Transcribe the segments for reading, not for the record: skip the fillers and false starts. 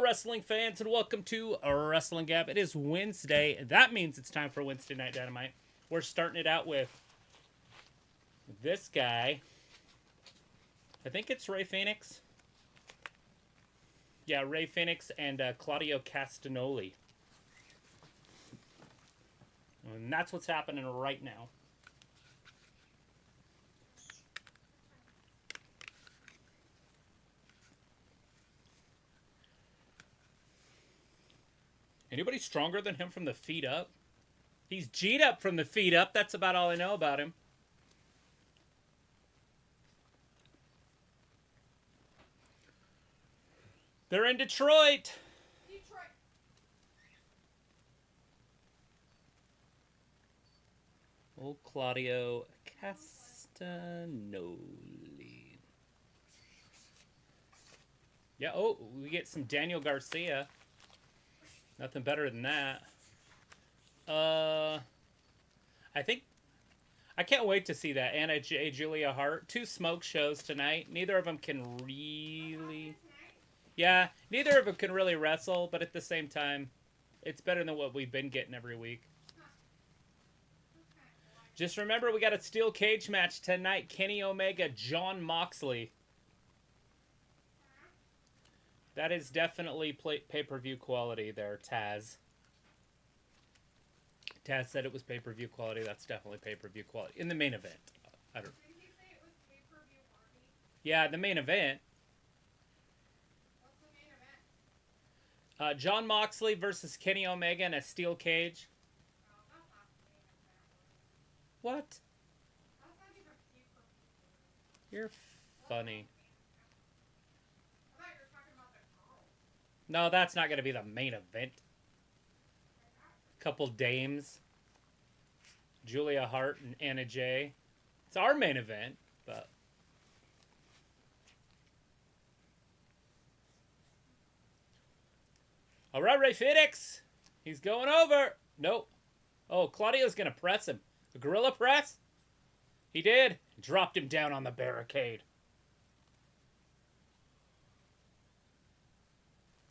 wrestling fans, and welcome to Wrestling Gab. It is Wednesday. That means it's time for Wednesday Night Dynamite. We're starting it out with this guy. I think it's Rey Fenix. Yeah, Rey Fenix and Claudio Castagnoli. And that's what's happening right now. Anybody stronger than him from the feet up? He's G'd up from the feet up. That's about all I know about him. They're in Detroit. Old Claudio Castagnoli. Yeah, oh, we get some Daniel Garcia. Nothing better than that. I can't wait to see that. Anna J. Julia Hart. 2 smoke shows tonight. Neither of them can really... Yeah, neither of them can really wrestle, but at the same time, it's better than what we've been getting every week. Just remember, we got a steel cage match tonight. Kenny Omega, Jon Moxley. That is definitely pay-per-view quality there, Taz. Taz said it was pay-per-view quality. That's definitely pay-per-view quality. In the main event. I don't... Did he say it was pay-per-view quality? Yeah, the main event. What's the main event? Jon Moxley versus Kenny Omega in a steel cage. Oh, that's not the main event. What? That's not even pay-per-view. You're funny. I thought you were talking about the girls. No, that's not going to be the main event. Couple dames. Julia Hart and Anna Jay. It's our main event, but... All right, Rey Fenix. He's going over. Nope. Oh, Claudio's going to press him. A gorilla press? He did. Dropped him down on the barricade.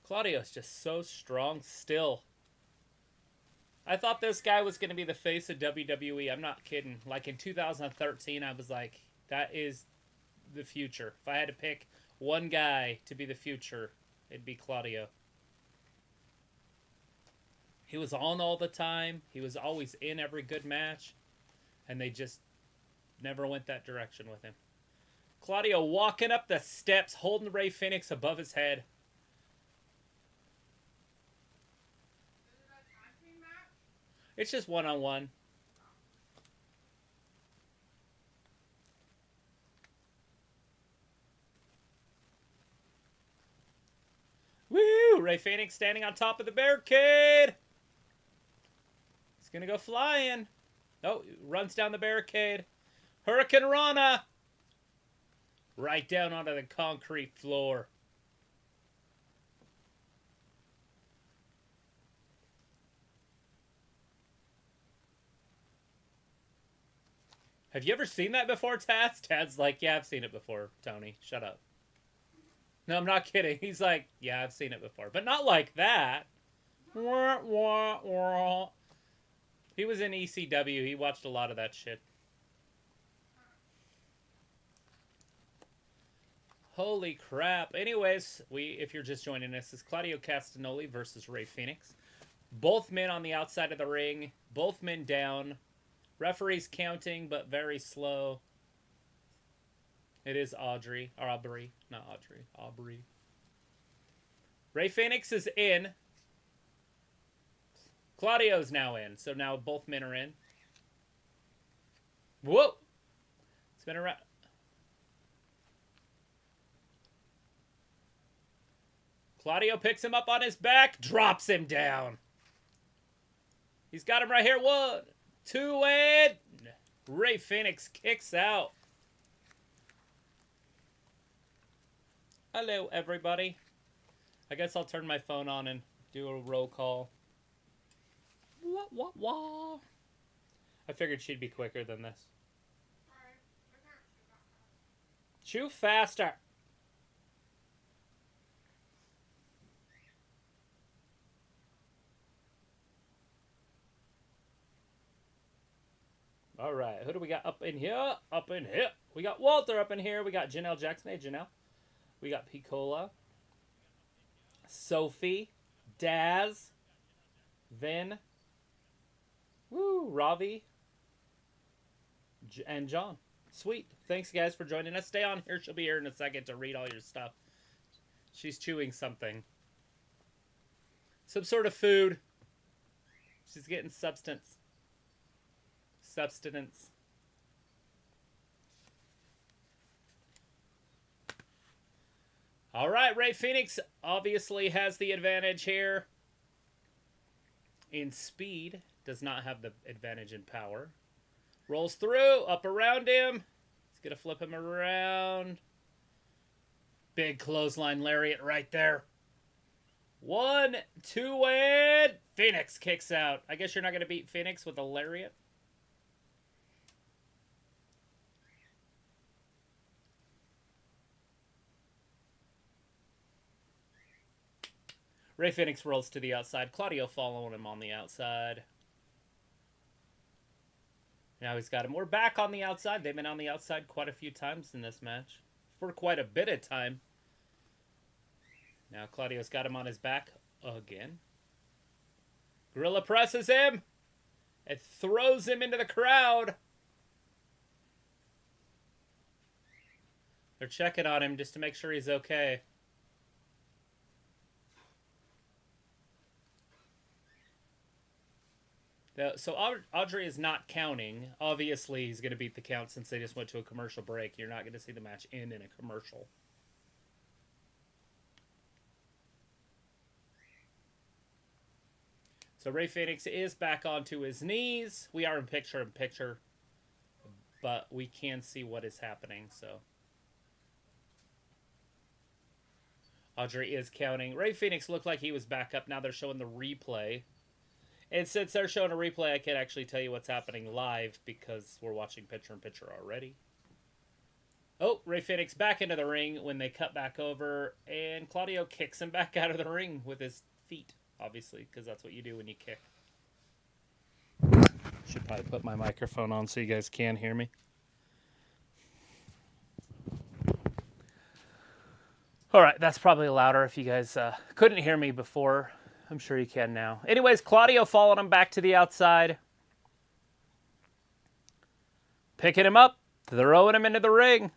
Claudio's just so strong still. I thought this guy was going to be the face of WWE. I'm not kidding. Like in 2013, I was like, that is the future. If I had to pick one guy to be the future, it'd be Claudio. He was on all the time. He was always in every good match. And they just never went that direction with him. Claudio walking up the steps, holding Rey Fenix above his head. It's just one-on-one. Woo! Rey Fenix standing on top of the barricade. He's going to go flying. Oh, runs down the barricade. Hurricane Rana. Right down onto the concrete floor. Have you ever seen that before, Taz? Taz's like, yeah, I've seen it before, Tony. Shut up. No, I'm not kidding. He's like, yeah, I've seen it before. But not like that. Wah, wah, wah. He was in ECW. He watched a lot of that shit. Holy crap. Anyways, if you're just joining us, this is Claudio Castagnoli versus Rey Fenix. Both men on the outside of the ring. Both men down. Referee's counting, but very slow. It is Aubrey. Not Audrey. Aubrey. Rey Fenix is in. Claudio's now in. So now both men are in. Whoa! Spin around. Claudio picks him up on his back. Drops him down. He's got him right here. 1, 2, and Rey Fenix kicks out. Hello, everybody. I guess I'll turn my phone on and do a roll call. Wah, wah, wah. I figured she'd be quicker than this. Chew faster. All right, who do we got up in here? Up in here. We got Walter up in here. We got Janelle Jackson. Hey, Janelle. We got Picola. Sophie. Daz. Vin. Woo, Ravi. And John. Sweet. Thanks, guys, for joining us. Stay on here. She'll be here in a second to read all your stuff. She's chewing something. Some sort of food. She's getting substance. Substance. All right, Rey Fénix obviously has the advantage here. In speed, does not have the advantage in power. Rolls through, up around him. He's going to flip him around. Big clothesline lariat right there. 1, 2, and Fénix kicks out. I guess you're not going to beat Fénix with a lariat. Rey Fénix rolls to the outside. Claudio following him on the outside. Now he's got him. We're back on the outside. They've been on the outside quite a few times in this match. For quite a bit of time. Now Claudio's got him on his back again. Gorilla presses him. It throws him into the crowd. They're checking on him just to make sure he's okay. So Audrey is not counting. Obviously, he's going to beat the count since they just went to a commercial break. You're not going to see the match end in a commercial. So Rey Fénix is back onto his knees. We are in picture, but we can see what is happening. So Audrey is counting. Rey Fénix looked like he was back up. Now they're showing the replay. And since they're showing a replay, I can't actually tell you what's happening live because we're watching picture-in-picture already. Oh, Rey Fénix back into the ring when they cut back over, and Claudio kicks him back out of the ring with his feet, obviously, because that's what you do when you kick. Should probably put my microphone on so you guys can hear me. All right, that's probably louder if you guys couldn't hear me before. I'm sure you can now. Anyways, Claudio followed him back to the outside. Picking him up, throwing him into the ring.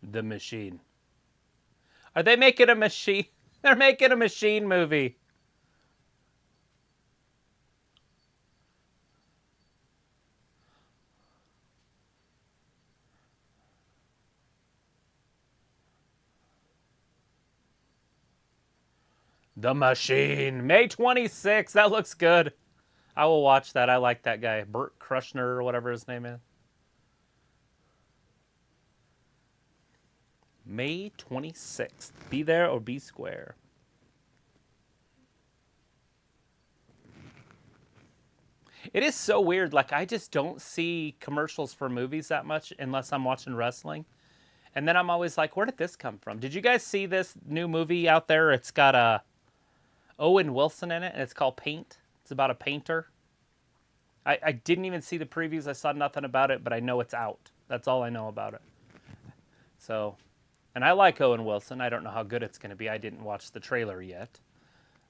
The Machine. Are they making a machine? They're making a Machine movie. The Machine. May 26th. That looks good. I will watch that. I like that guy. Bert Krushner or whatever his name is. May 26th. Be there or be square. It is so weird. Like, I just don't see commercials for movies that much unless I'm watching wrestling. And then I'm always like, where did this come from? Did you guys see this new movie out there? It's got Owen Wilson in it, and it's called Paint. It's about a painter. I didn't even see the previews. I saw nothing about it, but I know it's out. That's all I know about it. So, and I like Owen Wilson. I don't know how good it's going to be. I didn't watch the trailer yet.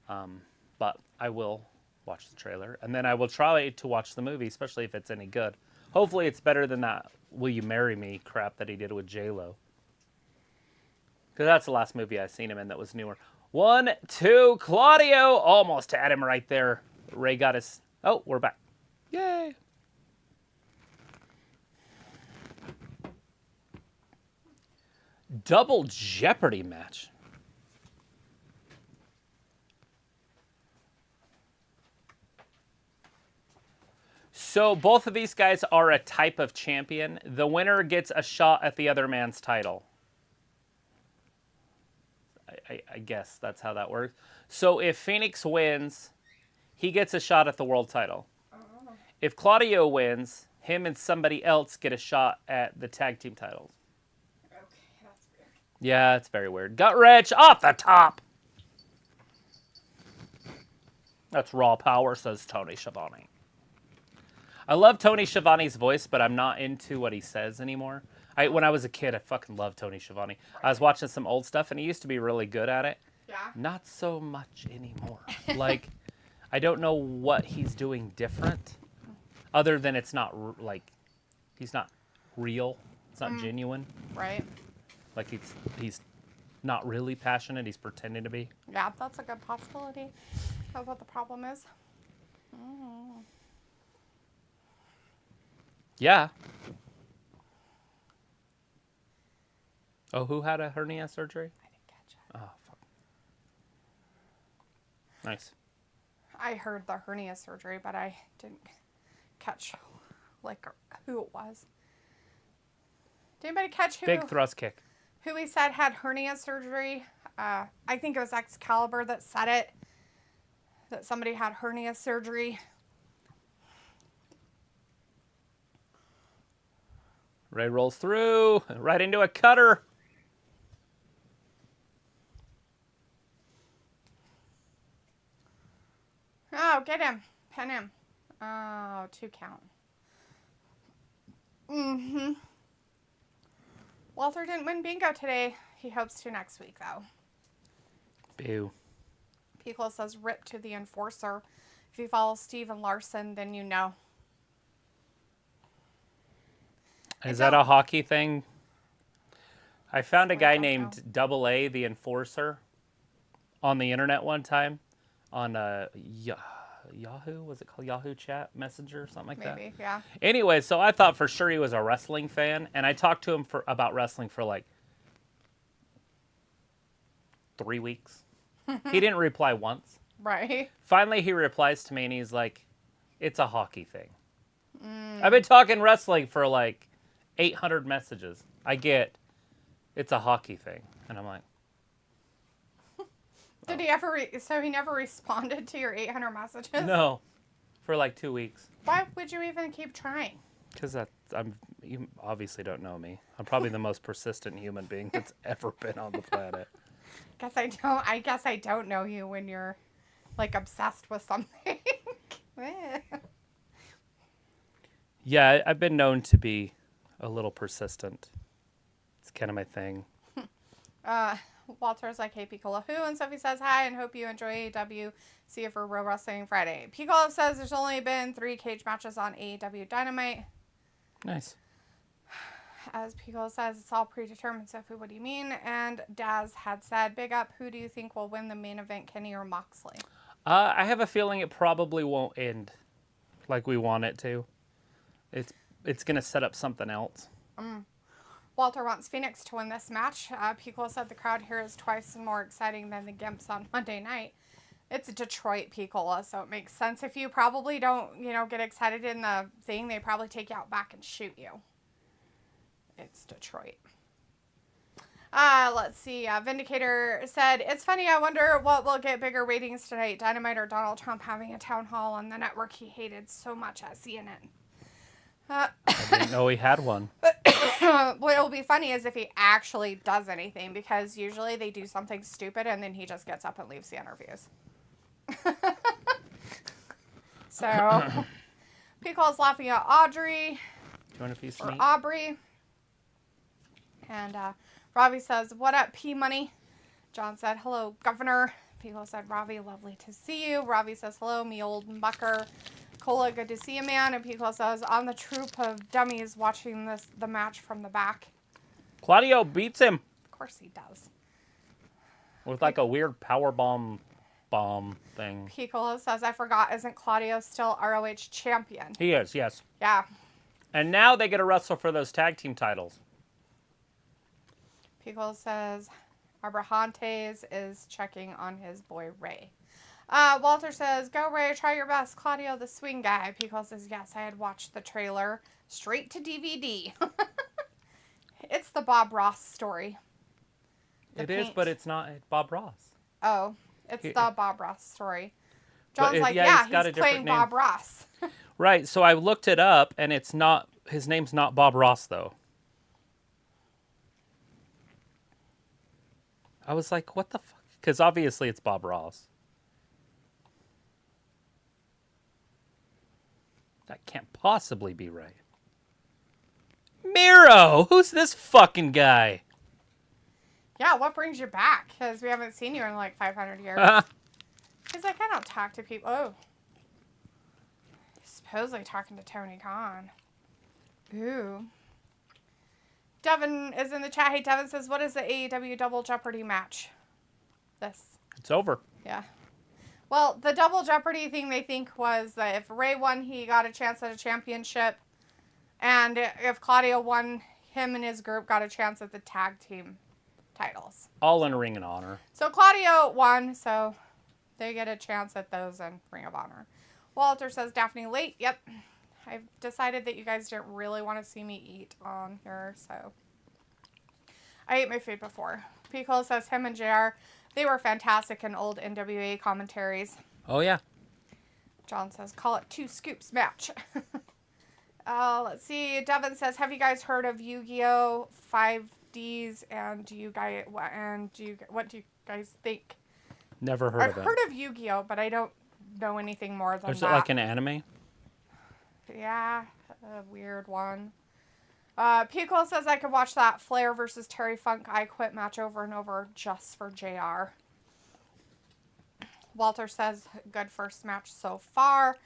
But I will watch the trailer. And then I will try to watch the movie, especially if it's any good. Hopefully it's better than that Will You Marry Me crap that he did with J-Lo. Because that's the last movie I've seen him in that was newer. 1, 2, Claudio almost had him right there. Rey got his... Oh, we're back. Yay. Double Jeopardy match. So both of these guys are a type of champion. The winner gets a shot at the other man's title. I guess that's how that works. So if Fénix wins, he gets a shot at the world title. Oh. If Claudio wins, him and somebody else get a shot at the tag team titles. Okay, that's weird. Yeah, it's very weird. Gut wrench off the top. That's raw power, says Tony Schiavone. I love Tony Schiavone's voice, but I'm not into what he says anymore. When I was a kid, I fucking loved Tony Schiavone. I was watching some old stuff, and he used to be really good at it. Yeah. Not so much anymore. Like, I don't know what he's doing different, other than it's not, he's not real. It's not genuine. Right. Like, he's not really passionate. He's pretending to be. Yeah, that's a good possibility. That's what the problem is. Mm. Yeah. Oh, who had a hernia surgery? I didn't catch it. Oh, fuck. Nice. I heard the hernia surgery, but I didn't catch, who it was. Did anybody catch who? Big thrust kick. Who he said had hernia surgery? I think it was Excalibur that said it. That somebody had hernia surgery. Ray rolls through, right into a cutter. Oh, get him. Pin him. Oh, 2 count. Mm-hmm. Walter didn't win bingo today. He hopes to next week, though. Boo. Pico says, rip to the enforcer. If you follow Steven Larson, then you know. Is that a hockey thing? I found a guy don't named Double A, the Enforcer, on the internet one time on Yahoo. Was it called Yahoo Chat Messenger or something like that? Maybe, yeah. Anyway, so I thought for sure he was a wrestling fan, and I talked to him about wrestling for like 3 weeks. He didn't reply once. Right. Finally, he replies to me, and he's like, it's a hockey thing. I've been talking wrestling for like 800 messages. I get it's a hockey thing. And I'm like, Did he ever, so he never responded to your 800 messages? no, for like 2 weeks. Why would you even keep trying? Because you obviously don't know me. I'm probably the most persistent human being that's ever been on the planet. I guess I don't know you when you're like obsessed with something. Yeah, I've been known to be a little persistent. It's kind of my thing. Walter's like, hey, Piccolo, who? And Sophie says, hi, and hope you enjoy AEW. See you for Real Wrestling Friday. Piccolo says there's only been 3 cage matches on AEW Dynamite. Nice. As Piccolo says, it's all predetermined. Sophie, what do you mean? And Daz had said, big up, who do you think will win the main event, Kenny or Moxley? I have a feeling it probably won't end like we want it to. It's going to set up something else. Walter wants Phoenix to win this match. Piccolo said the crowd here is twice more exciting than the Gimps on Monday night. It's Detroit, Piccolo, so it makes sense. If you probably don't, get excited in the thing, they probably take you out back and shoot you. It's Detroit. Let's see. Vindicator said, it's funny, I wonder what will get bigger ratings tonight, Dynamite or Donald Trump having a town hall on the network he hated so much at CNN. I didn't know he had one. What will be funny is if he actually does anything, because usually they do something stupid and then he just gets up and leaves the interviews. So, Pico's laughing at Audrey. Do you want a piece of Or meat? Aubrey. And Robbie says, what up, P-Money? John said, hello, Governor. Pico said, Robbie, lovely to see you. Robbie says, hello, me old mucker. Cola, good to see you, man. And Pico says, on the troop of dummies watching the match from the back. Claudio beats him Of course he does. with like a weird power bomb thing. Pico says, I forgot, isn't Claudio still ROH champion? He is, yes. Yeah. And now they get to wrestle for those tag team titles. Pico says, Abrahantes is checking on his boy Ray. Walter says, go Ray, try your best. Claudio, the swing guy. Pico says, yes, I had watched the trailer straight to DVD. It's the Bob Ross story. It is, but it's not Bob Ross. Oh, it's the Bob Ross story. John's like, he's got a he's different playing name. Bob Ross. Right, so I looked it up, and it's not, his name's not Bob Ross, though. I was like, what the fuck? Because obviously it's Bob Ross. That can't possibly be right. Miro! Who's this fucking guy? Yeah, what brings you back? Because we haven't seen you in like 500 years. He's like, I don't talk to people. Oh. He's supposedly talking to Tony Khan. Ooh. Devin is in the chat. Hey, Devin says, what is the AEW Double Jeopardy match? This. It's over. Yeah. Well, the Double Jeopardy thing they think was that if Ray won, he got a chance at a championship. And if Claudio won, him and his group got a chance at the tag team titles. All in Ring of Honor. So Claudio won, so they get a chance at those in Ring of Honor. Walter says, Daphne late. Yep. I've decided that you guys didn't really want to see me eat on here, so. I ate my food before. Pico says him and JR, they were fantastic in old NWA commentaries. Oh, yeah. John says, call it 2 scoops match. Let's see. Devin says, have you guys heard of Yu-Gi-Oh! 5Ds? And what do you guys think? Never heard of it. I've heard of Yu-Gi-Oh! But I don't know anything more than that. Is it like an anime? Yeah, a weird one. Pico says I could watch that Flair versus Terry Funk I Quit match over and over just for JR. Walter says good first match so far.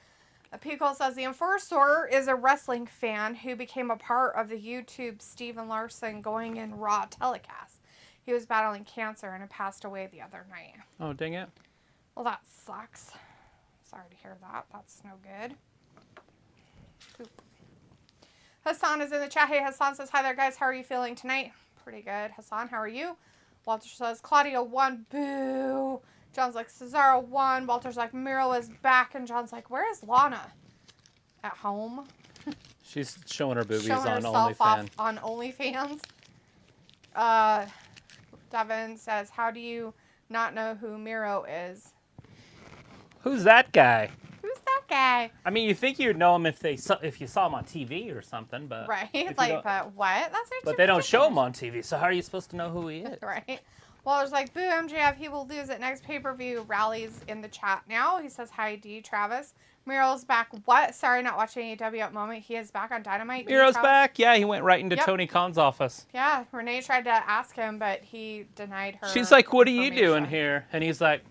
Pico says the Enforcer is a wrestling fan who became a part of the YouTube Steven Larson Going in Raw telecast. He was battling cancer and had passed away the other night. Oh, dang it. Well, that sucks. Sorry to hear that. That's no good. Poop. Hassan is in the chat. Hey, Hassan says, hi there, guys. How are you feeling tonight? Pretty good. Hassan, how are you? Walter says, Claudio won. Boo. John's like, Cesaro won. Walter's like, Miro is back. And John's like, where is Lana? At home? She's showing her boobies Showing on herself OnlyFans. off on OnlyFans. Devin says, how do you not know who Miro is? Who's that guy? Who's that guy? I mean, you think you'd know him if you saw him on TV or something, but Right, like, but what? That's but they don't show him on TV, so how are you supposed to know who he is? Right. Well, there's like, boo, MJF, he will lose at next pay-per-view. Rally's in the chat now. He says, hi, D, Travis. Miro's back. What? Sorry, not watching AEW at the moment. He is back on Dynamite. Miro's back? Yeah, he went right into Tony Khan's office. Yeah, Renee tried to ask him, but he denied her. She's like, what are you doing here? And he's like,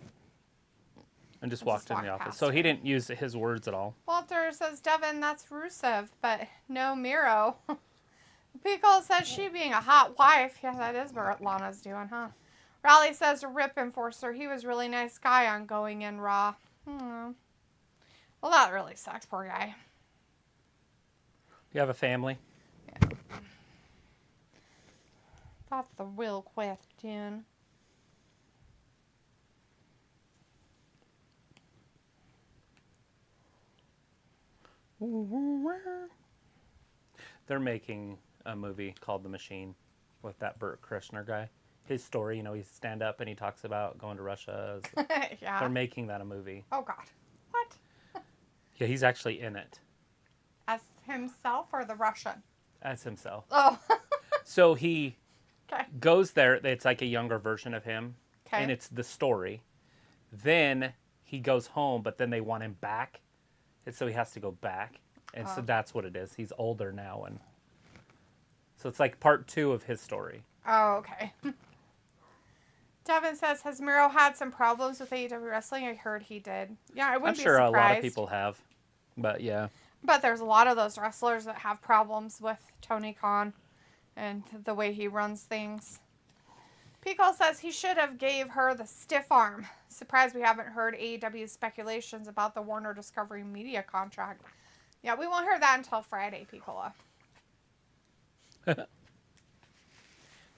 and just walked in the office. So he didn't use his words at all. Walter says, Devin, that's Rusev, but no Miro. Pickle says, she being a hot wife. Yeah, that is what Lana's doing, huh? Raleigh says, rip Enforcer. He was a really nice guy on Going in Raw. Well, that really sucks, poor guy. You have a family? Yeah. That's the real question. They're making a movie called The Machine with that Burt Kreischer guy. His story, you know, he stand up and he talks about going to Russia. Yeah. They're making that a movie. Oh, God. What? Yeah, he's actually in it. As himself or the Russian? As himself. Oh. So he Okay. goes there. It's like a younger version of him. Okay. And it's the story. Then he goes home, but then they want him back. And so he has to go back. And so that's what it is. He's older now. And so it's like part 2 of his story. Oh, okay. Devin says, has Miro had some problems with AEW Wrestling? I heard he did. Yeah, I wouldn't be surprised. I'm sure a lot of people have. But yeah. But there's a lot of those wrestlers that have problems with Tony Khan and the way he runs things. Pico says he should have gave her the stiff arm. Surprised we haven't heard AEW's speculations about the Warner Discovery Media contract. Yeah, we won't hear that until Friday, Piccola.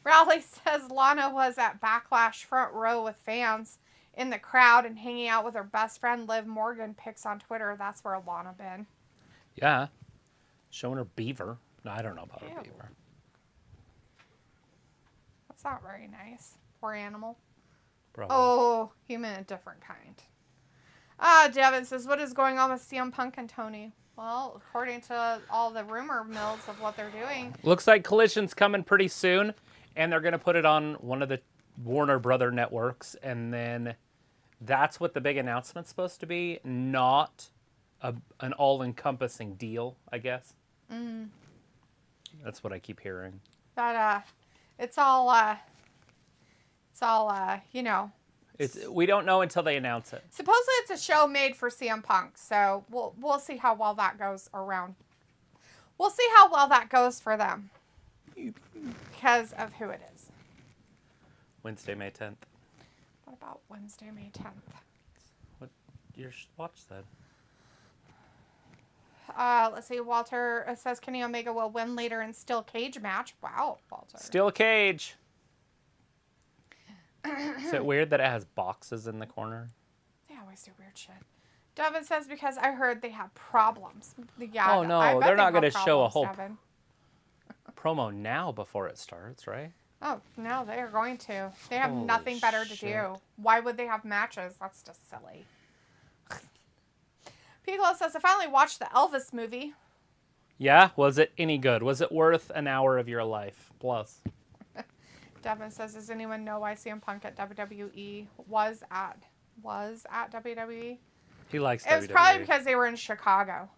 Rowley says Lana was at Backlash front row with fans in the crowd and hanging out with her best friend Liv Morgan pics on Twitter. That's where Lana been. Yeah. Showing her beaver. No, I don't know about her Ew. beaver. That's not very nice. Poor animal. Probably. Oh, human a different kind. Devin says, what is going on with CM Punk and Tony? Well, according to all the rumor mills of what they're doing. Looks like Collision's coming pretty soon, and they're going to put it on one of the Warner Brother networks, and then that's what the big announcement's supposed to be, not an all-encompassing deal, I guess. Mm. That's what I keep hearing. That it's all you know. We don't know until they announce it. Supposedly it's a show made for CM Punk, so we'll see how well that goes around. We'll see how well that goes for them because of who it is. Wednesday, May 10th. What about Wednesday, May 10th? What your watch said? Let's see. Walter says Kenny Omega will win later in steel cage match. Wow, Walter. Steel cage. Is it weird that it has boxes in the corner? They always do weird shit. Devin says because I heard they have problems. Yeah. Oh no, they're not going to show a whole Devin. promo now before it starts, right? Oh no, they are going to. They have Holy nothing better to shit. do. Why would they have matches? That's just silly. Piccolo says I finally watched the Elvis movie. Yeah, was it any good? Was it worth an hour of your life plus? Devin says, does anyone know why CM Punk at WWE was at WWE? He likes It was WWE. probably because they were in Chicago.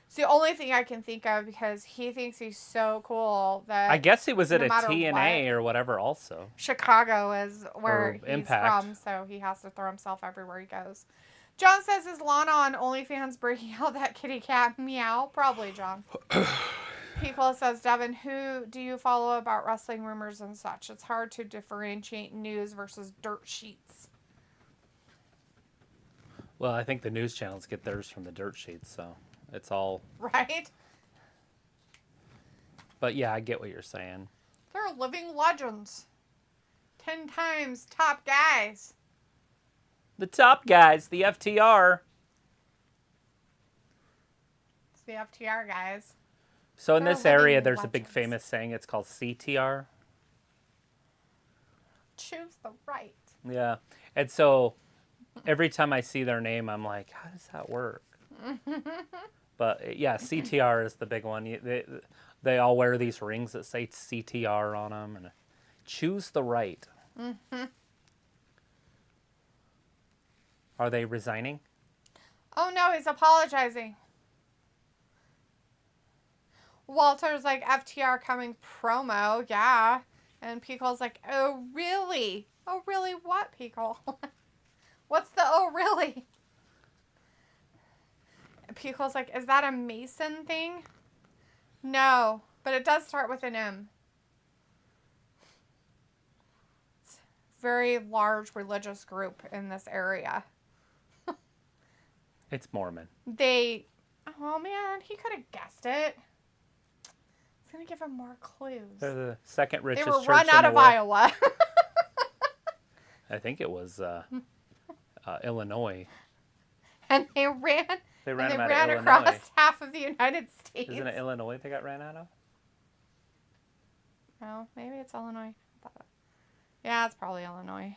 It's the only thing I can think of because he thinks he's so cool that I guess he was at no a matter TNA what, or whatever also. Chicago is where Or he's Impact. from, so he has to throw himself everywhere he goes. John says, is Lana on OnlyFans breaking out that kitty cat meow? Probably, John. Piccolo says, Devin, who do you follow about wrestling rumors and such? It's hard to differentiate news versus dirt sheets. Well, I think the news channels get theirs from the dirt sheets, so it's all... Right? But yeah, I get what you're saying. They're living legends. 10 times top guys. The top guys, the FTR. It's the FTR guys. So in They're this area, living there's a big legends. famous saying. It's called CTR. Choose the right. Yeah. And so every time I see their name, I'm like, how does that work? But yeah, CTR is the big one. They all wear these rings that say CTR on them. And choose the right. Mm-hmm. Are they resigning? Oh no, he's apologizing. Walter's like, FTR coming promo, yeah. And Picole's like, oh really? Oh really what, Pickle? What's the oh really? And Picole's like, is that a Mason thing? No, but it does start with an M. It's a very large religious group in this area. It's Mormon. Oh man, he could have guessed it. It's gonna give him more clues. They're the second richest They were church run in out the of world. Iowa. I think it was Illinois. And they ran They ran them out ran of across Illinois. half of the United States. Isn't it Illinois they got ran out of? Oh, maybe it's Illinois. Yeah, it's probably Illinois.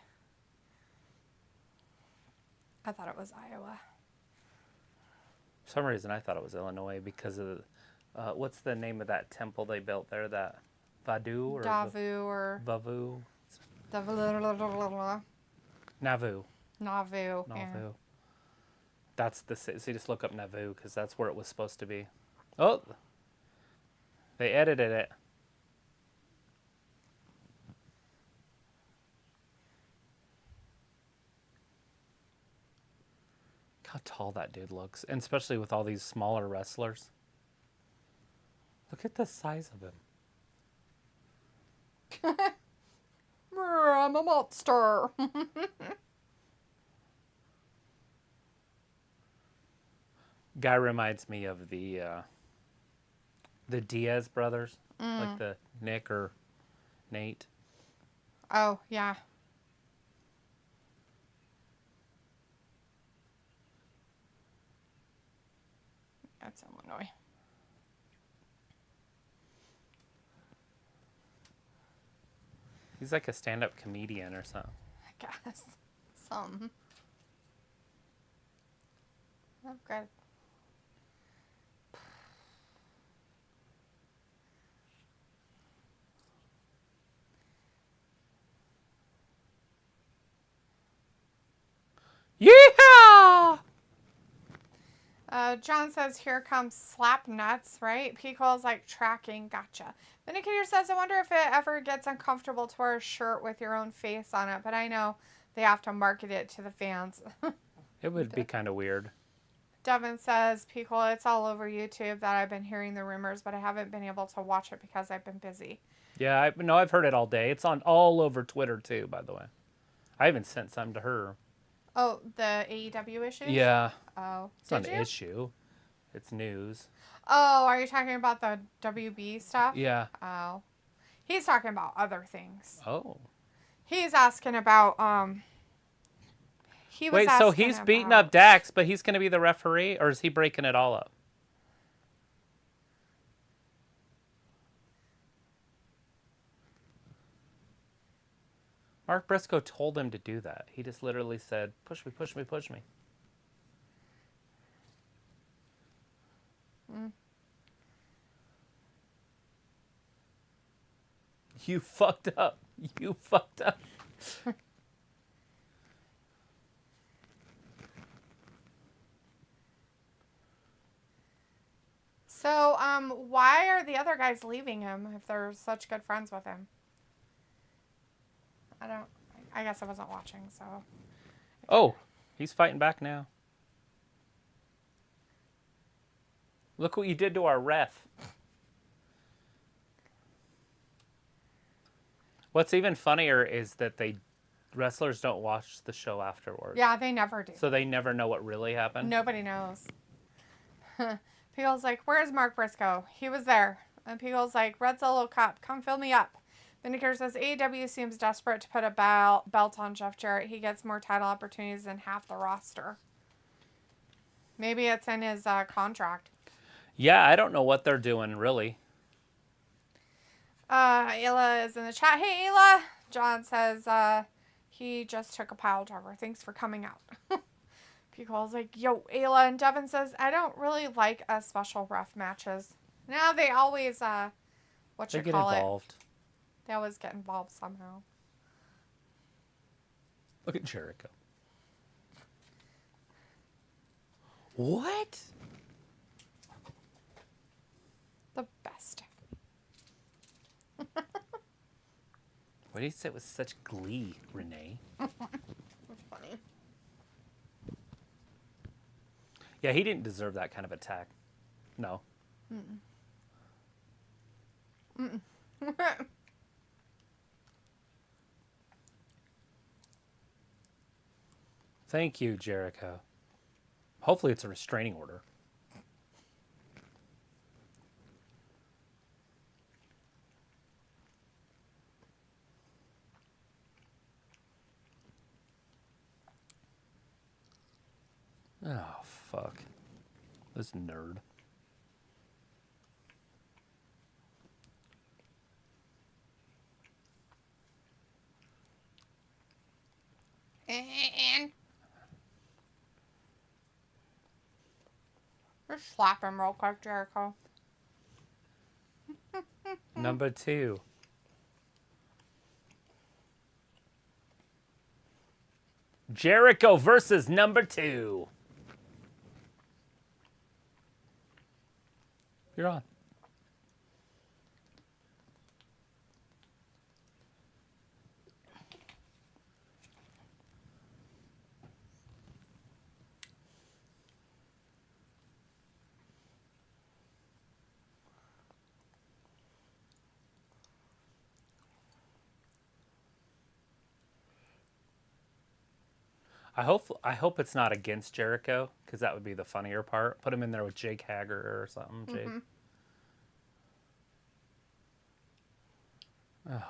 I thought it was Iowa. For some reason, I thought it was Illinois because of what's the name of that temple they built there? That Vadu or Davu or Vavu? Navu. Navu. Navu. Navu. Yeah. That's the city. So you just look up Navu because that's where it was supposed to be. Oh, they edited it. How tall that dude looks, and especially with all these smaller wrestlers. Look at the size of him. I'm a monster. Guy reminds me of the Diaz brothers, like the Nick or Nate. Oh, yeah. That's Illinois. He's like a stand-up comedian or something. I guess. Some. Oh, good. Yeah! John says, here comes slap nuts, right? Pico's like, tracking, gotcha. Vindicator says, I wonder if it ever gets uncomfortable to wear a shirt with your own face on it, but I know they have to market it to the fans. It would be kind of weird. Devin says, Pico, it's all over YouTube that I've been hearing the rumors, but I haven't been able to watch it because I've been busy. Yeah, I've heard it all day. It's on all over Twitter, too, by the way. I even sent some to her. Oh, the AEW issue? Yeah. Oh, it's not an issue. It's news. Oh, are you talking about the WB stuff? Yeah. Oh. He's talking about other things. Oh. He's asking about, Wait, so he's beating up Dax, but he's going to be the referee, or is he breaking it all up? Mark Briscoe told him to do that. He just literally said, push me, push me, push me. You fucked up. You fucked up. So, why are the other guys leaving him if they're such good friends with him? I guess I wasn't watching, so. Oh, he's fighting back now. Look what you did to our ref. What's even funnier is that wrestlers don't watch the show afterwards. Yeah, they never do. So they never know what really happened. Nobody knows. People's like, where's Mark Briscoe? He was there. And people's like, Red Solo Cup, come fill me up. Vindicator says, AEW seems desperate to put a belt on Jeff Jarrett. He gets more title opportunities than half the roster. Maybe it's in his contract. Yeah, I don't know what they're doing, really. Ayla is in the chat. Hey, Ayla. John says, he just took a pile driver. Thanks for coming out. People's like, yo, Ayla. And Devin says, I don't really like special ref matches. Now they always, They get involved. They always get involved somehow. Look at Jericho. What? The best. What do you say with such glee, Renee? That's funny. Yeah, he didn't deserve that kind of attack. No. Thank you, Jericho. Hopefully it's a restraining order. Oh, fuck. This nerd. And just slap him real quick, Jericho. Number 2. Jericho versus number 2. You're on. I hope it's not against Jericho, because that would be the funnier part. Put him in there with Jake Hager or something. Jake. Oh.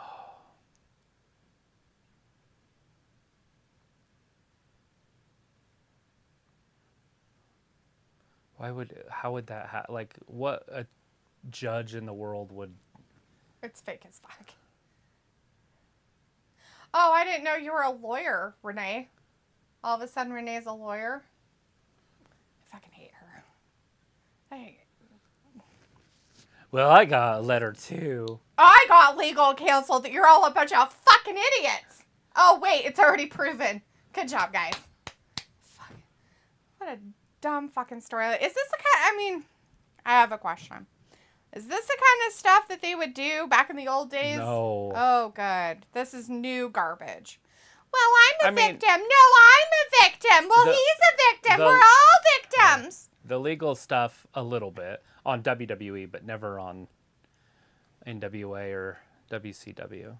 How would that like, what a judge in the world would... It's fake as fuck. Oh, I didn't know you were a lawyer, Renee. All of a sudden, Renee's a lawyer. I fucking hate her. Well, I got a letter too. I got legal counsel that you're all a bunch of fucking idiots. Oh, wait, it's already proven. Good job, guys. Fuck. What a dumb fucking story. Is this the kind? I mean, I have a question. Is this the kind of stuff that they would do back in the old days? No. Oh, good. This is new garbage. Well, I'm a victim. No, I'm a victim. Well, he's a victim. We're all victims. The legal stuff, a little bit on WWE, but never on NWA or WCW.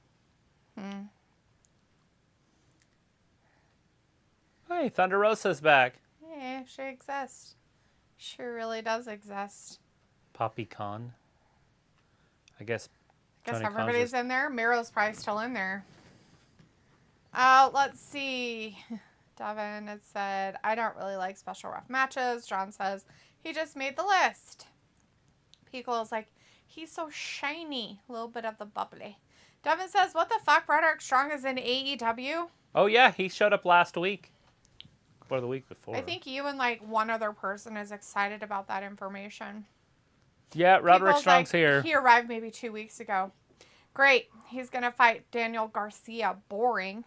Hey, Thunder Rosa's back. Yeah, she exists. She really does exist. Poppy Khan. I guess Everybody's in there. Miro's probably still in there. Let's see. Devin had said, I don't really like special ref matches. John says, he just made the list. Pico is like, he's so shiny. A little bit of the bubbly. Devin says, what the fuck? Roderick Strong is in AEW? Oh, yeah. He showed up last week. Or the week before. I think you and like one other person is excited about that information. Yeah, Roderick Strong's here. He arrived maybe 2 weeks ago. Great. He's going to fight Daniel Garcia. Boring.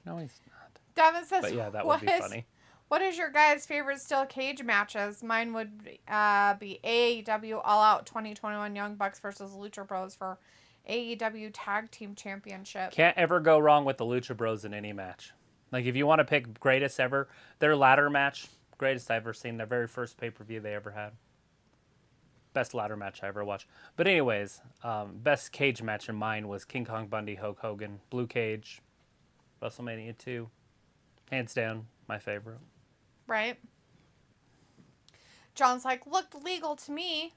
No, he's not. Devin says, but yeah, that would be funny. What is your guys' favorite steel cage matches? Mine would be AEW All Out 2021 Young Bucks versus Lucha Bros for AEW Tag Team Championship. Can't ever go wrong with the Lucha Bros in any match. Like, if you want to pick greatest ever, their ladder match, greatest I've ever seen, their very first pay-per-view they ever had. Best ladder match I ever watched. But anyways, best cage match in mine was King Kong Bundy, Hulk Hogan, Blue Cage, WrestleMania 2. Hands down, my favorite. Right. John's like, looked legal to me.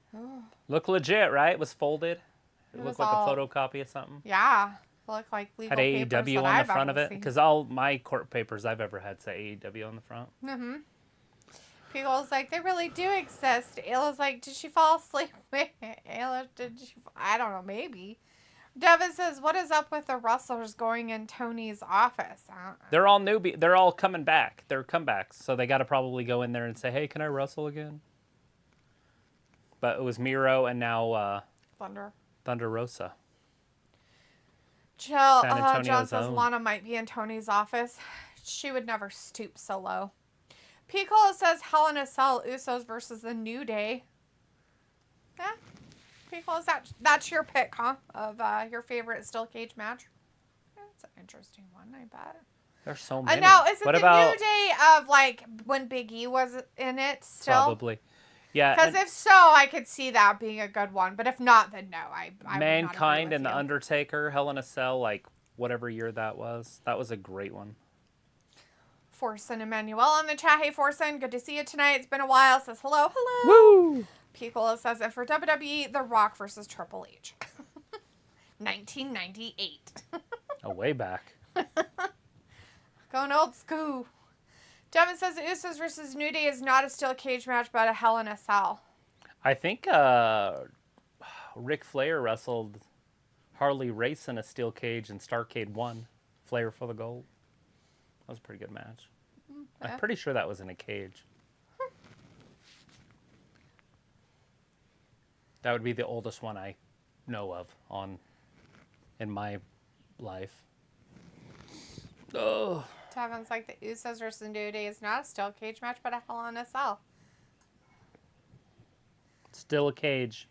Looked legit, right? It was folded. It looked like all... a photocopy of something. Yeah. Looked like legal had papers AEW that on I've the front of ever it. seen. Because all my court papers I've ever had say AEW on the front. Mm-hmm. People's like, they really do exist. Ayla's like, did she fall asleep? Ayla, I don't know, maybe. Devin says, what is up with the wrestlers going in Tony's office? They're all newbie. They're all coming back. They're comebacks. So they got to probably go in there and say, hey, can I wrestle again? But it was Miro and now Thunder Rosa. John says Lana might be in Tony's office. She would never stoop so low. Piccolo says Hell in a Cell, Usos versus the New Day. Yeah. Piccolo, that's your pick, huh? Of your favorite steel cage match? That's an interesting one, I bet. There's so many. Now, is it New Day of, like, when Big E was in it still? Probably. Yeah. Because if so, I could see that being a good one. But if not, then no. I Mankind and The Undertaker, Hell in a Cell, like, whatever year that was. That was a great one. Forsen Emmanuel on the chat. Hey, Forsen, good to see you tonight. It's been a while. Says hello. Woo! Piccolo says, and for WWE, The Rock versus Triple H. 1998. Oh, way back. Going old school. Devin says the Usos versus New Day is not a steel cage match, but a Hell in a Cell. I think Ric Flair wrestled Harley Race in a steel cage and Starrcade won. Flair for the gold. That was a pretty good match. Yeah. I'm pretty sure that was in a cage. That would be the oldest one I know of in my life. Oh. Devin's like the Usos versus New Day is not a steel cage match, but a Hell in a Cell. Still a cage.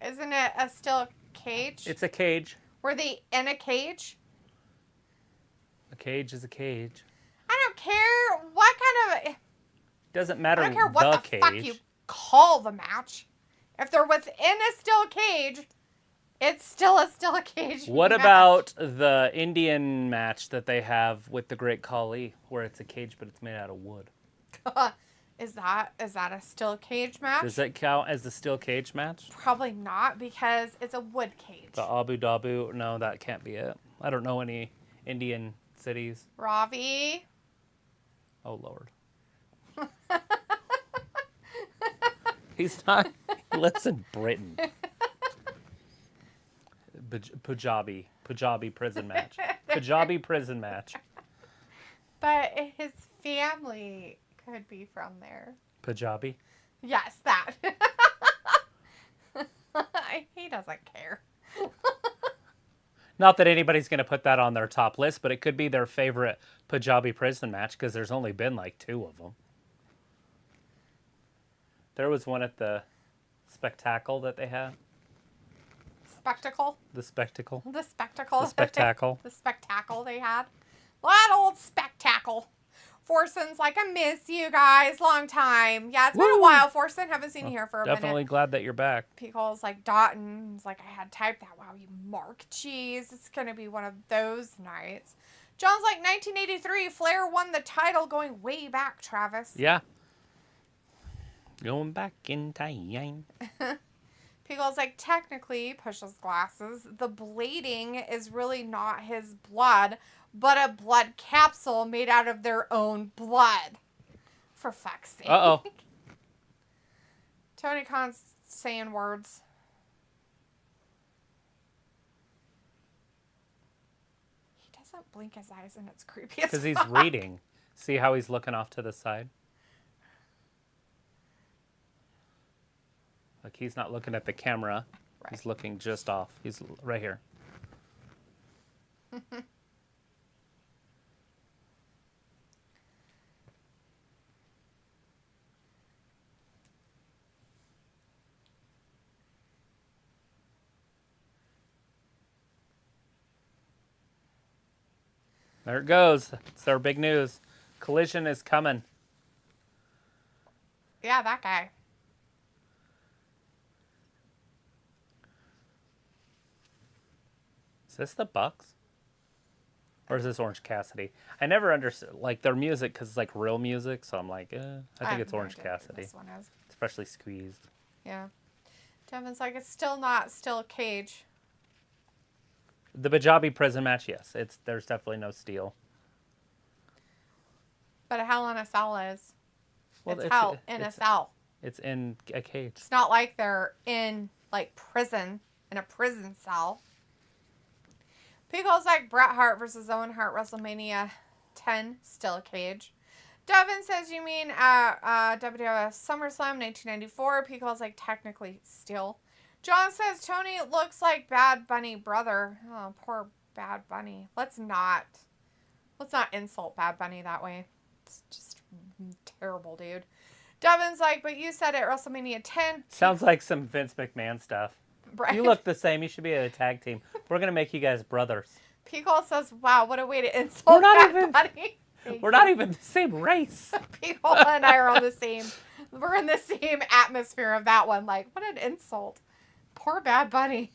Isn't it a steel cage? It's a cage. Were they in a cage? A cage is a cage. I don't care what kind of... Doesn't matter. I don't care what the fuck you call the match. If they're within a steel cage, it's still a steel cage What match. About the Indian match that they have with the Great Khali, where it's a cage but it's made out of wood? Is that a steel cage match? Does that count as a steel cage match? Probably not, because it's a wood cage. The Abu Dhabi? No, that can't be it. I don't know any Indian cities. Ravi. Oh, Lord. He's not... He lives in Britain. Punjabi prison match. Punjabi prison match. But his family could be from there. Punjabi? Yes, that. He doesn't care. Not that anybody's going to put that on their top list, but it could be their favorite Punjabi prison match because there's only been like 2 of them. There was one at the spectacle that they had. Spectacle? The spectacle. The spectacle. The spectacle. The spectacle they had. That old spectacle. Forson's like, I miss you guys. Long time. Yeah, it's been a while, Forson. Haven't seen you here for a minute. Definitely glad that you're back. Pickle's like, Dotton's like, I had typed that. Wow, you Marq. Jeez, it's going to be one of those nights. John's like, 1983, Flair won the title going way back, Travis. Yeah. Going back in time. Pickle's like, technically, pushes glasses. The blading is really not his blood, but a blood capsule made out of their own blood. For fuck's sake. Uh-oh. Tony Khan's saying words. He doesn't blink his eyes and it's creepy as fuck. Because he's reading. See how he's looking off to the side? Like, he's not looking at the camera. Right. He's looking just off. He's right here. There it goes. It's our big news. Collision is coming. Yeah, that guy. Is this the Bucks? Or is this Orange Cassidy? I never understood, like, their music, because it's, like, real music, so I'm like, I think it's Orange Cassidy. This one is. Especially Squeezed. Yeah. Devin's like, it's still not still Cage. The Bajabi prison match, yes. There's definitely no steel. But a Hell in a Cell is. Well, it's Hell in a Cell. It's in a cage. It's not like they're in, like, prison, in a prison cell. Pickle's like, Bret Hart versus Owen Hart, WrestleMania 10, still a cage. Devin says, you mean WWF SummerSlam 1994. Pickle's like, technically still. John says, Tony looks like Bad Bunny brother. Oh, poor Bad Bunny. Let's not insult Bad Bunny that way. It's just terrible, dude. Devin's like, but you said it, WrestleMania 10. Sounds like some Vince McMahon stuff. Right. You look the same. You should be a tag team. We're going to make you guys brothers. Pickle says, wow, what a way to insult Bad Bunny. We're not even the same race. Pickle and I are on the same. We're in the same atmosphere of that one. Like, what an insult. Poor Bad Bunny.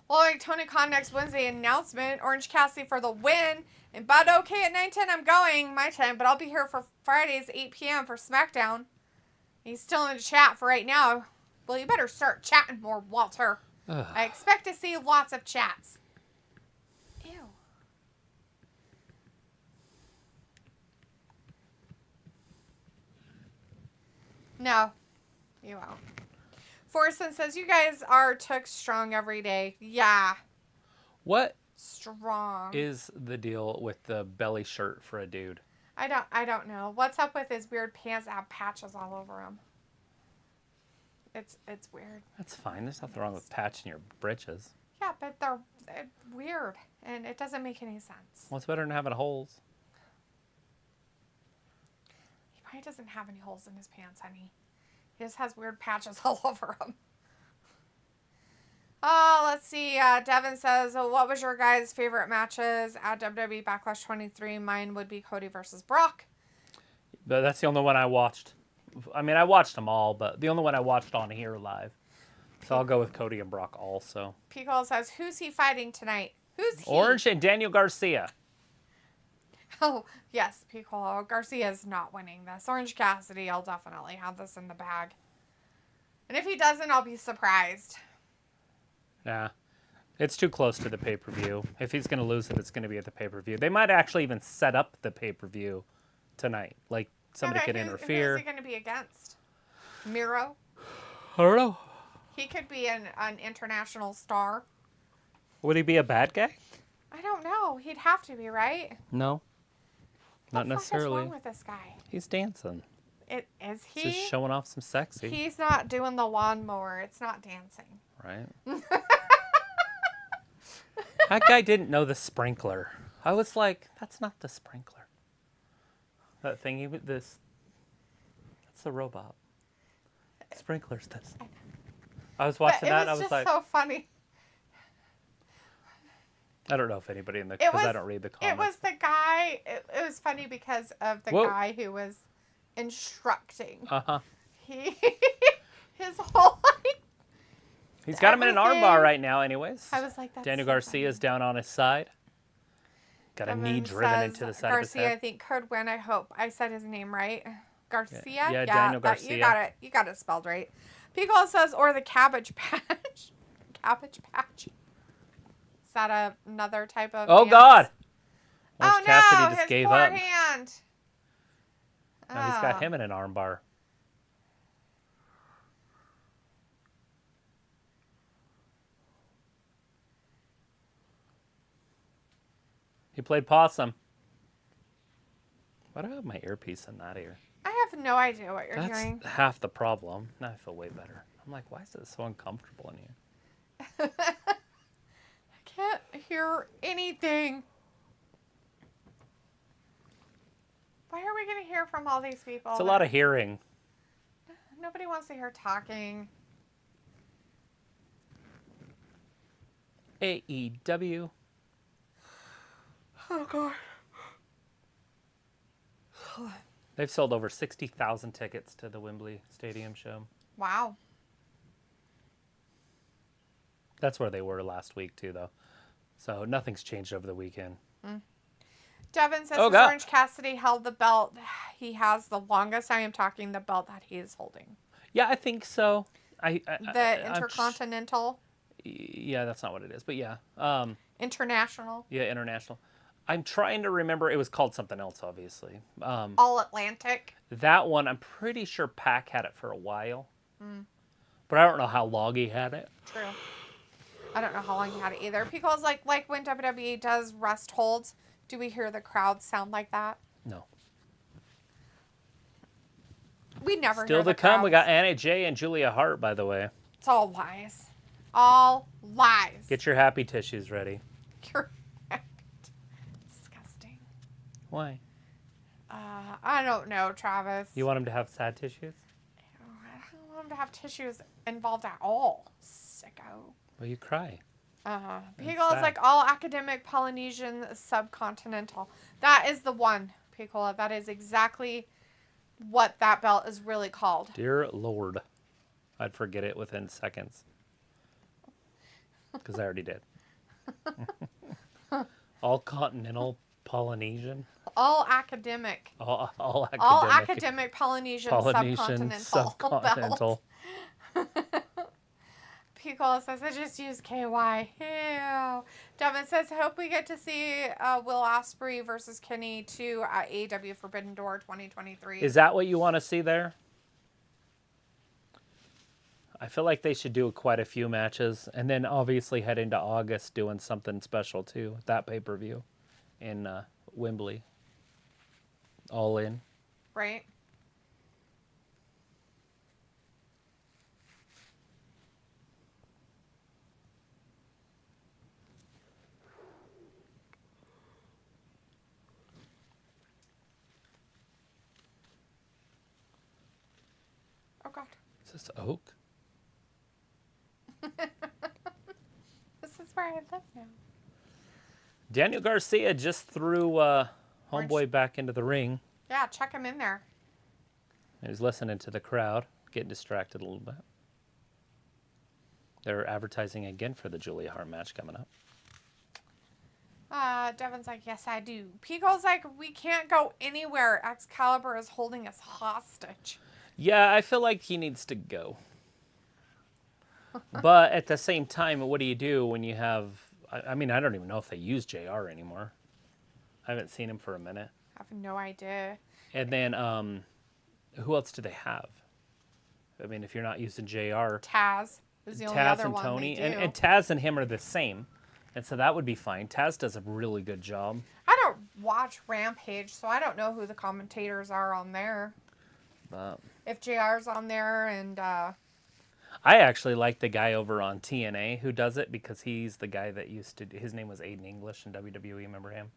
Well, like Tony Khan next Wednesday announcement. Orange Cassidy for the win. And Bud okay at 9:10. I'm going my time, but I'll be here for Fridays 8 p.m. for SmackDown. He's still in the chat for right now. Well, you better start chatting more, Walter. Ugh. I expect to see lots of chats. Ew. No, you won't. Forson says, you guys are took strong every day. Yeah. What strong is the deal with the belly shirt for a dude? I don't know. What's up with his weird pants that have patches all over him? It's weird. That's fine. There's nothing wrong with patching your britches. Yeah, but they're weird, and it doesn't make any sense. Well, it's better than having holes. He probably doesn't have any holes in his pants, honey. He just has weird patches all over him. Let's see. Devin says, what was your guys' favorite matches at WWE Backlash 23? Mine would be Cody versus Brock. But that's the only one I watched. I mean, I watched them all, but the only one I watched on here live. So I'll go with Cody and Brock also. Pickle says, who's he fighting tonight? Who's he? Orange and Daniel Garcia. Oh, yes, Piccolo. Garcia's not winning this. Orange Cassidy, I'll definitely have this in the bag. And if he doesn't, I'll be surprised. Yeah. It's too close to the pay-per-view. If he's going to lose it, it's going to be at the pay-per-view. They might actually even set up the pay-per-view tonight. Like, somebody could interfere. Who's he going to be against? Miro? I don't know. He could be an international star. Would he be a bad guy? I don't know. He'd have to be, right? No. Not necessarily. What's wrong with this guy? He's dancing. Is he? Just showing off some sexy. He's not doing the lawnmower. It's not dancing. Right. That guy didn't know the sprinkler. I was like, that's not the sprinkler. That thingy with this. That's the robot. sprinklers this? I was watching that and I was like... It was just so funny. I don't know if anybody in the... Because I don't read the comments. It was the guy... It was funny because of the guy who was instructing. Uh-huh. His whole, like... He's got him in an armbar right now anyways. I was like, that's Daniel so Garcia's funny. down on his side. Got a knee driven into the side of his head. I think, could win. I hope I said his name right. Garcia? Yeah, Daniel Garcia. You got it spelled right. Pico says, or the Cabbage Patch. Cabbage Patch. Is that another type of... Oh, God! Oh, Kassidy no! just gave poor up. hand. Now he's got him in an armbar. He played possum. Why do I have my earpiece in that ear? I have no idea what you're hearing. That's half the problem. Now I feel way better. I'm like, why is it so uncomfortable in here? I can't hear anything. Why are we going to hear from all these people? It's a lot of hearing. Nobody wants to hear talking. AEW. Oh, God. They've sold over 60,000 tickets to the Wembley Stadium show. Wow. That's where they were last week, too, though. So nothing's changed over the weekend. Devin says Orange Cassidy held the belt. He has the longest I am talking the belt that he is holding. Yeah, I think so. The Intercontinental? Yeah, that's not what it is, but yeah. International? Yeah, international. I'm trying to remember. It was called something else, obviously. All Atlantic? That one, I'm pretty sure Pac had it for a while. But I don't know how long he had it. True. I don't know how long he had it either. Because like when WWE does rest holds, do we hear the crowd sound like that? No. We never Still hear the to come, crowds. we got Anna Jay and Julia Hart, by the way. It's all lies. All lies. Get your happy tissues ready. You're disgusting. Why? I don't know, Travis. You want him to have sad tissues? I don't want him to have tissues involved at all. Sicko. Well, you cry. Picola is like all academic Polynesian subcontinental. That is the one, Picola. That is exactly what that belt is really called. Dear Lord. I'd forget it within seconds. Because I already did. All continental Polynesian. All academic. All academic. All academic Polynesian subcontinental. Picola says, I just use KY. Ew. Devin says, hope we get to see Will Ospreay versus Kenny 2 at AEW Forbidden Door 2023. Is that what you want to see there? I feel like they should do quite a few matches. And then obviously head into August doing something special too. That pay-per-view in Wembley. All in. Right. Oh, God. Is this oak? This is where I live now. Daniel Garcia just threw Homeboy back into the ring. Yeah, check him in there. He's listening to the crowd, getting distracted a little bit. They're advertising again for the Julia Hart match coming up. Devin's like, yes, I do. Pico's like, we can't go anywhere. Excalibur is holding us hostage. Yeah, I feel like he needs to go. But at the same time, what do you do when you have... I mean, I don't even know if they use JR anymore. I haven't seen him for a minute. I have no idea. And then, who else do they have? I mean, if you're not using JR... Taz is the only Taz other and one Tony. they do. And Taz and him are the same. And so that would be fine. Taz does a really good job. I don't watch Rampage, so I don't know who the commentators are on there. If JR's on there and... I actually like the guy over on TNA who does it because he's the guy that used to... His name was Aiden English in WWE. Remember him?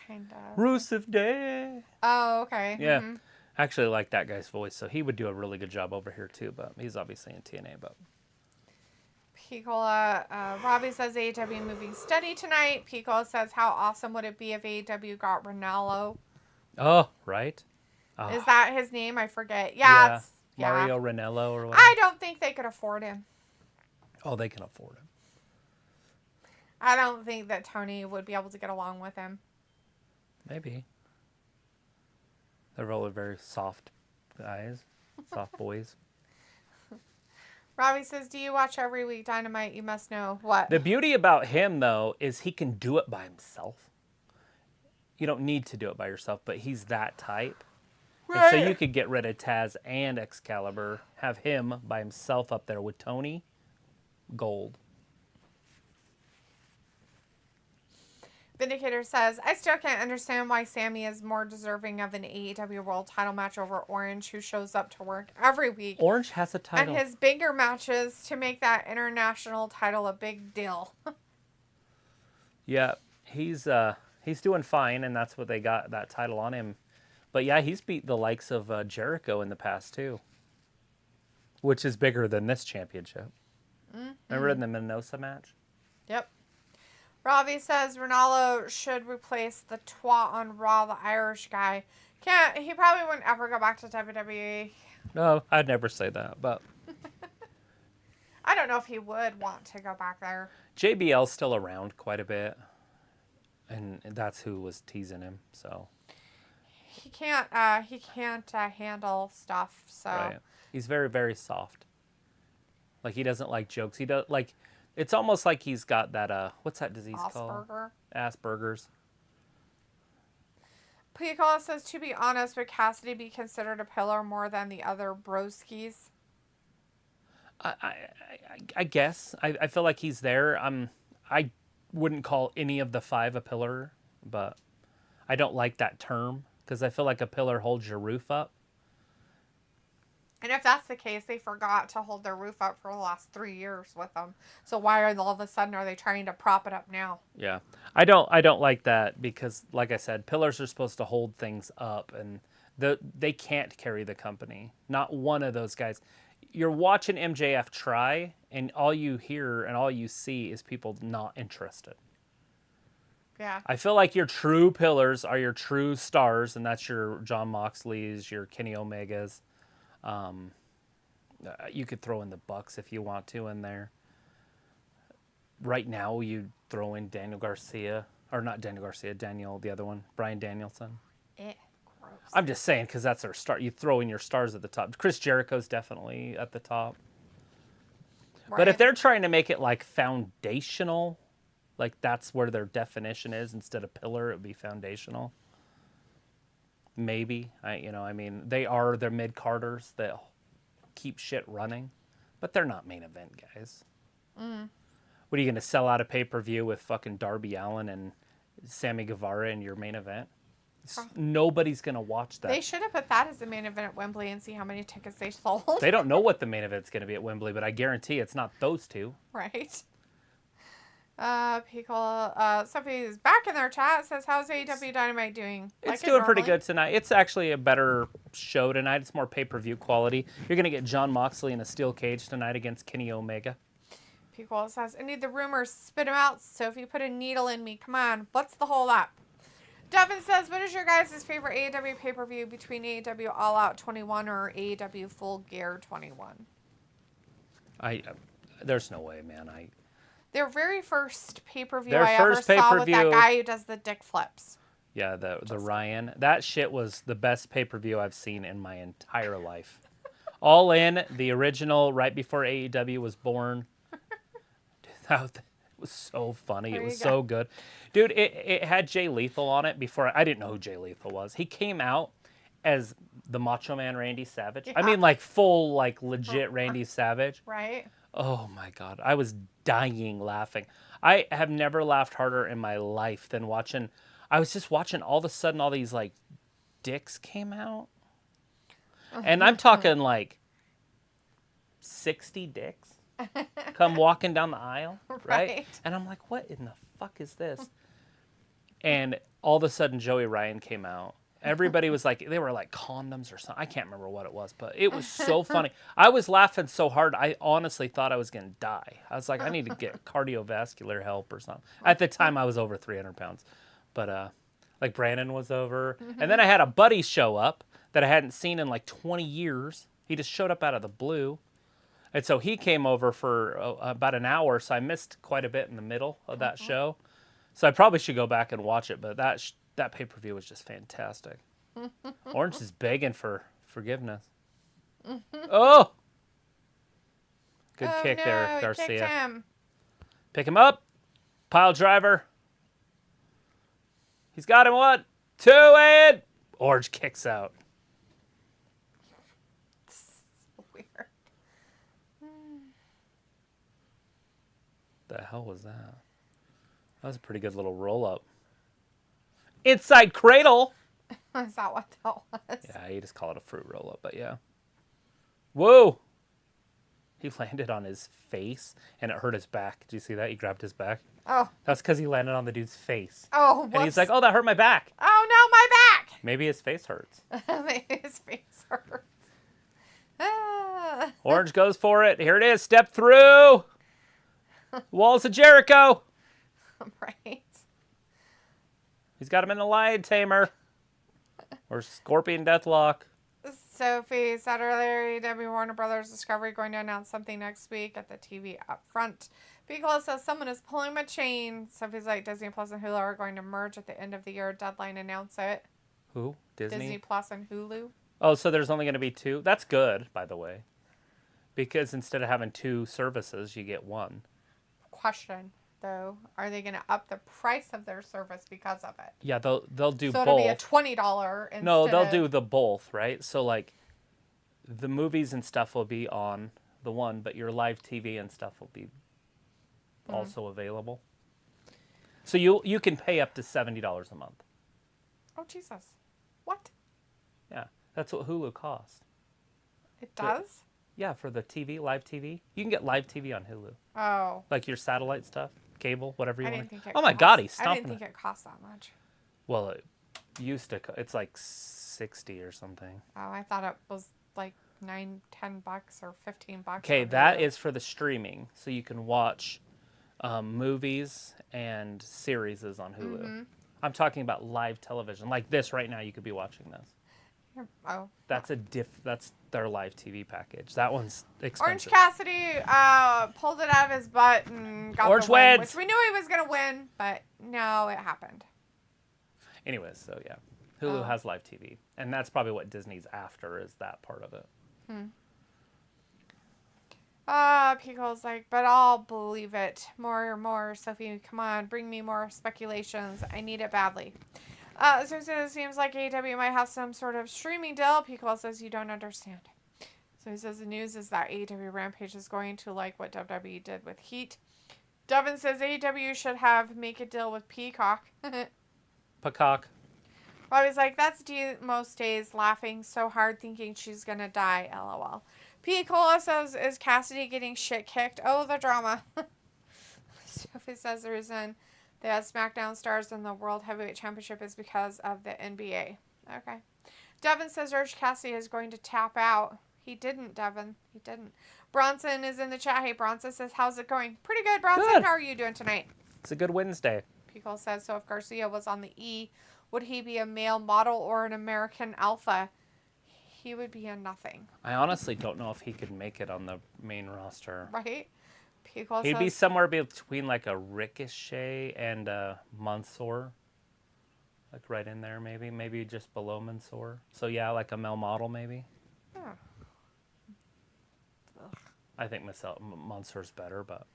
Kind of. Rusev Day. Oh, okay. Yeah. Mm-hmm. I actually like that guy's voice, so he would do a really good job over here too, but he's obviously in TNA. But Piccola, Robbie says AEW moving steady tonight. Piccola says, how awesome would it be if AEW got Ronaldo? oh, right. Is that his name? I forget. Yeah, It's Mario Ranello or whatever. I don't think they could afford him. Oh, they can afford him. I don't think that Tony would be able to get along with him. Maybe. They're all very soft guys, soft boys. Robbie says, do you watch every week Dynamite? You must know what. The beauty about him, though, is he can do it by himself. You don't need to do it by yourself, but he's that type. Right. And so you could get rid of Taz and Excalibur, have him by himself up there with Tony. Gold. Vindicator says, I still can't understand why Sammy is more deserving of an AEW World title match over Orange, who shows up to work every week. Orange has a title. And his bigger matches to make that international title a big deal. Yeah, he's doing fine, and that's what they got that title on him. But yeah, he's beat the likes of Jericho in the past too, which is bigger than this championship. Mm-hmm. Remember in the Minosa match? Yep. Robbie says Ronaldo should replace the twat on Raw, the Irish guy. He probably wouldn't ever go back to WWE. No, I'd never say that, but I don't know if he would want to go back there. JBL's still around quite a bit, and that's who was teasing him. So he can't handle stuff. So right. He's very, very soft. Like he doesn't like jokes. He does like. It's almost like he's got that, what's that disease called? Asperger's. Picola says, to be honest, would Kassidy be considered a pillar more than the other broskies? I guess. I feel like he's there. I wouldn't call any of the 5 a pillar, but I don't like that term because I feel like a pillar holds your roof up. And if that's the case, they forgot to hold their roof up for the last 3 years with them. So why all of a sudden are they trying to prop it up now? Yeah, I don't like that because, like I said, pillars are supposed to hold things up, and they can't carry the company. Not one of those guys. You're watching MJF try, and all you hear and all you see is people not interested. Yeah. I feel like your true pillars are your true stars, and that's your Jon Moxleys, your Kenny Omegas. You could throw in the Bucks if you want to in there. Right now, you throw in Daniel Garcia, or not Daniel Garcia, Daniel, the other one, Bryan Danielson. Gross. I'm just saying because that's our start. You throw in your stars at the top. Chris Jericho's definitely at the top. Right. But if they're trying to make it like foundational, like that's where their definition is instead of pillar, it would be foundational. Maybe. They're mid-carders that keep shit running, but they're not main event guys. Mm. What are you going to sell out a pay-per-view with fucking Darby Allin and Sammy Guevara in your main event? Nobody's going to watch that. They should have put that as the main event at Wembley and see how many tickets they sold. They don't know what the main event's going to be at Wembley, but I guarantee it's not those two. Right. Somebody's back in their chat. Says, how's AEW Dynamite doing? It's doing pretty good tonight. It's actually a better show tonight. It's more pay-per-view quality. You're going to get Jon Moxley in a steel cage tonight against Kenny Omega. People says, I need the rumors. Spit them out. So if you put a needle in me, come on. What's the hold up? Devin says, what is your guys' favorite AEW pay-per-view between AEW All Out 21 or AEW Full Gear 21? There's no way, man. Their very first pay-per-view I ever saw with that guy who does the dick flips. Yeah, the Ryan. That shit was the best pay-per-view I've seen in my entire life. All In, the original, right before AEW was born. Dude, that was so funny. It was so good. Dude, it had Jay Lethal on it before. I didn't know who Jay Lethal was. He came out as the Macho Man Randy Savage. Yeah. I mean, like full, like legit Randy Savage. Right. Oh my God. I was dying laughing. I have never laughed harder in my life than watching. I was just watching all of a sudden all these like dicks came out. And I'm talking like 60 dicks come walking down the aisle. Right? And I'm like, what in the fuck is this? And all of a sudden Joey Ryan came out Everybody was like, they were like condoms or something. I can't remember what it was, but it was so funny. I was laughing so hard, I honestly thought I was going to die. I was like, I need to get cardiovascular help or something. At the time, I was over 300 pounds. But, like, Brandon was over. And then I had a buddy show up that I hadn't seen in like 20 years. He just showed up out of the blue. And so he came over for about an hour, so I missed quite a bit in the middle of that show. So I probably should go back and watch it, but that pay-per-view was just fantastic. Orange is begging for forgiveness. Oh! Good kick there, Garcia. Pick him up. Pile driver. He's got him, what? 2 and... Orange kicks out. Weird. The hell was that? That was a pretty good little roll-up. Inside cradle. Is that what that was? Yeah, you just call it a fruit roll-up, but yeah. Whoa! He landed on his face, and it hurt his back. Did you see that? He grabbed his back. Oh. That's because he landed on the dude's face. Oh, whoops. And he's like, oh, that hurt my back. Oh, no, my back! Maybe his face hurts. Maybe his face hurts. Ah. Orange goes for it. Here it is. Step through. Walls of Jericho. Right. He's got him in the lion tamer. Or Scorpion Deathlock. Sophie said earlier, AEW Warner Brothers Discovery going to announce something next week at the TV up front. Because says someone is pulling my chain. Sophie's like, Disney Plus and Hulu are going to merge at the end of the year. Deadline announce it. Who? Disney Plus and Hulu. Oh, so there's only going to be 2? That's good, by the way. Because instead of having 2 services, you get 1. Question, though. Are they going to up the price of their service because of it? Yeah, they'll do so both. So it'll be a $20 instead No, they'll do the both, right? So, like, the movies and stuff will be on the one, but your live TV and stuff will be also available. So you can pay up to $70 a month. Oh, Jesus. What? Yeah, that's what Hulu costs. It does? Yeah, for the TV, live TV. You can get live TV on Hulu. Oh. Like your satellite stuff, cable, whatever you want. Oh my God, he's stomping. I didn't think it cost that much. Well, it used to. It's like 60 or something. Oh, I thought it was like $9, $10 or $15. Okay, that is for the streaming, so you can watch movies and series on Hulu. Mm-hmm. I'm talking about live television, like this right now. You could be watching this. Oh, that's that's their live TV package. That one's expensive. Orange Cassidy pulled it out of his butt and got Orange the win, wins. which we knew he was gonna win, but no, it happened. Anyways, so yeah, Hulu has live TV, and that's probably what Disney's after is that part of it. Pico's like, but I'll believe it. More, Sophie, come on, bring me more speculations. I need it badly. So it seems like AEW might have some sort of streaming deal. Pico says you don't understand. So he says the news is that AEW Rampage is going to like what WWE did with Heat. Devin says AEW should make a deal with Peacock. Peacock. Robbie's like, that's most days laughing so hard thinking she's going to die, LOL. Pico says, is Kassidy getting shit kicked? Oh, the drama. Sophie says the reason they had SmackDown stars in the World Heavyweight Championship is because of the NBA. Okay. Devin says Orange Cassidy is going to tap out. He didn't, Devin. He didn't. Bronson is in the chat. Hey, Bronson says, how's it going? Pretty good, Bronson. Good. How are you doing tonight? It's a good Wednesday. Pico says, so if Garcia was on the E, would he be a male model or an American alpha? He would be a nothing. I honestly don't know if he could make it on the main roster. Right? Pico He'd says, be somewhere between like a Ricochet and a Mansoor. Like right in there, maybe. Maybe just below Mansoor. So yeah, like a male model maybe. Yeah. I think Mansoor's better, but...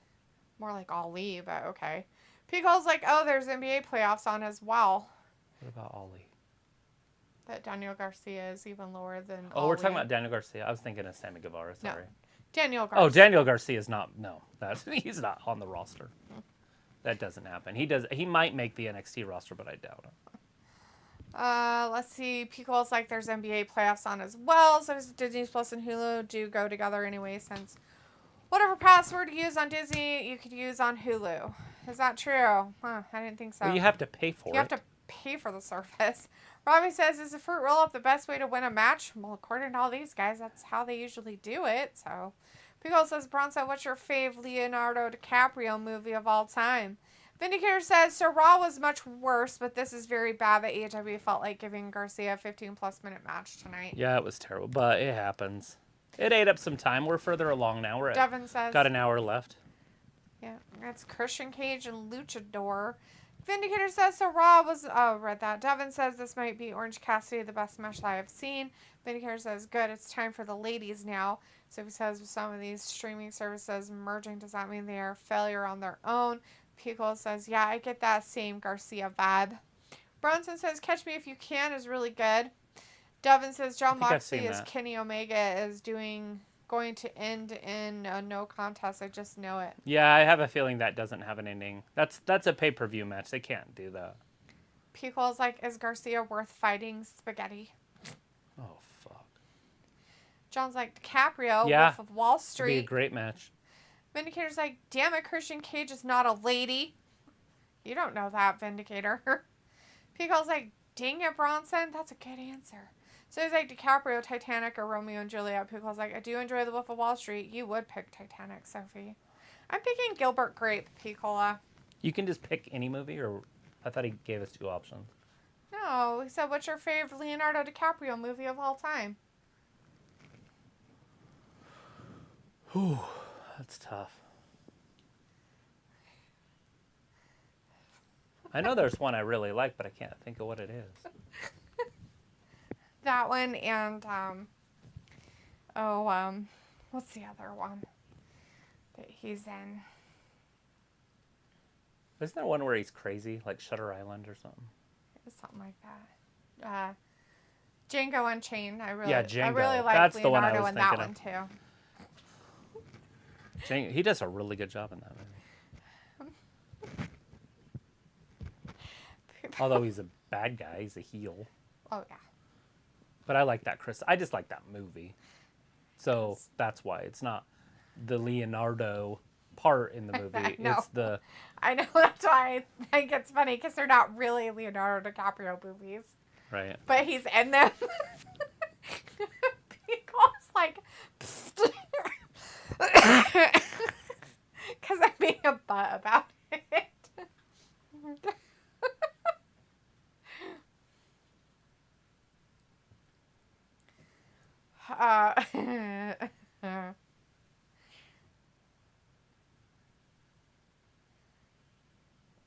More like Ali, but okay. Pico's like, oh, there's NBA playoffs on as well. What about Ali? That Daniel Garcia is even lower than Oh, we're talking about Daniel Garcia. I was thinking of Sammy Guevara, sorry. No. Daniel Garcia. Oh, Daniel Garcia is not... No, he's not on the roster. That doesn't happen. He might make the NXT roster, but I doubt it. Let's see. Pico's like, there's NBA playoffs on as well. So Disney Plus and Hulu do go together anyway, since whatever password you use on Disney, you could use on Hulu. Is that true? Huh, I didn't think so. Well, you have to pay for it. You have to pay for the service. Robbie says, is a fruit roll-up the best way to win a match? Well, according to all these guys, that's how they usually do it. So, Pickle says, Bronson, what's your fave Leonardo DiCaprio movie of all time? Vindicator says, so Raw was much worse, but this is very bad that AEW felt like giving Garcia a 15-plus minute match tonight. Yeah, it was terrible, but it happens. It ate up some time. We're further along now. Devin says, got an hour left. Yeah, that's Christian Cage and Luchador. Vindicator says, so Raw was, read that. Devin says, this might be Orange Cassidy, the best match I have seen. Vindicator says, good, it's time for the ladies now. So he says, with some of these streaming services merging, does that mean they are a failure on their own? Pico says, yeah, I get that same Garcia vibe. Bronson says, Catch Me If You Can is really good. Devin says, John Moxley as Kenny Omega is going to end in a no contest. I just know it. Yeah, I have a feeling that doesn't have an ending. That's a pay-per-view match. They can't do that. Pico's like, is Garcia worth fighting spaghetti? Oh, fuck. John's like, DiCaprio, yeah, Wolf of Wall Street. It'd be a great match. Vindicator's like, damn it, Christian Cage is not a lady. You don't know that, Vindicator. Pico's like, dang it, Bronson. That's a good answer. So he's like, DiCaprio, Titanic, or Romeo and Juliet. Pico's like, I do enjoy The Wolf of Wall Street. You would pick Titanic, Sophie. I'm picking Gilbert Grape, Picola. You can just pick any movie, or I thought he gave us 2 options. No, he said, what's your favorite Leonardo DiCaprio movie of all time? Whew, that's tough. I know there's one I really like, but I can't think of what it is. That one and, what's the other one that he's in? Isn't there one where he's crazy, like Shutter Island or something? It's something like that. Django Unchained. Django. I really like That's Leonardo the one I was in that thinking one too. Django, he does a really good job in that movie. Although he's a bad guy, he's a heel. Oh yeah. But I like that, Chris. I just like that movie. So that's why. It's not the Leonardo part in the movie. It's the... I know, that's why I think it's funny, because they're not really Leonardo DiCaprio movies. Right. But he's in them. People's like... Because I'm being a butt about it.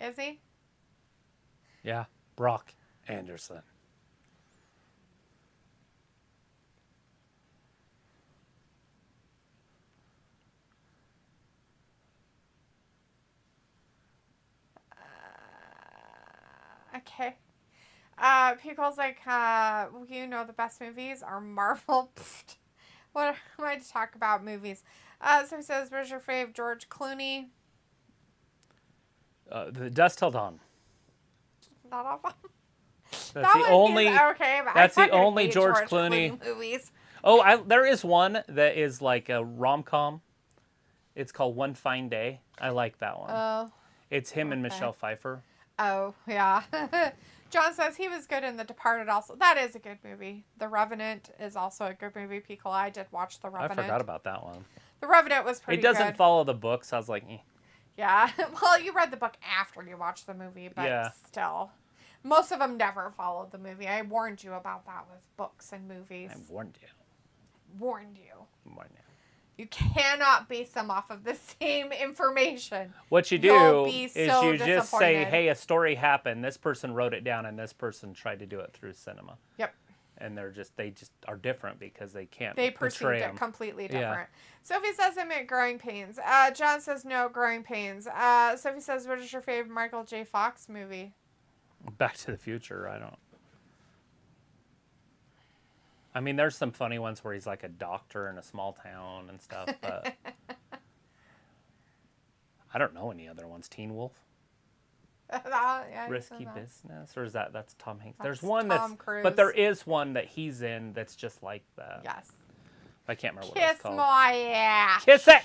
Is he? Yeah. Brock Anderson. Okay. Pickle's like, you know the best movies are Marvel. What am I to talk about movies? So he says, where's your fave? George Clooney? The Dust Till Dawn. Not all of them. That's the only. Okay, but that's I the only George Clooney movies. Oh, there is one that is like a rom-com. It's called One Fine Day. I like that one. Oh. It's him and Michelle Pfeiffer. Oh yeah. John says he was good in The Departed also. That is a good movie. The Revenant is also a good movie. Pickle, I did watch The Revenant. I forgot about that one. The Revenant was pretty good. It doesn't follow the books. I was like, eh. Yeah. Well, you read the book after you watched the movie, but still. Most of them never followed the movie. I warned you about that with books and movies. I warned you. Warned you. Warned you. You cannot base them off of the same information. What you do is you just say, hey, a story happened. This person wrote it down, and this person tried to do it through cinema. Yep. And they just are different because they can't They perceived it completely different. Sophie says I meant growing pains. John says no, growing pains. Sophie says, what is your favorite Michael J. Fox movie? Back to the Future. I mean, there's some funny ones where he's like a doctor in a small town and stuff, but I don't know any other ones. Teen Wolf? Risky Business? Or is that's Tom Hanks? There's one Tom Cruise. But there is one that he's in that's just like that. Yes. I can't remember what it's called. Kiss my ass. Kiss it!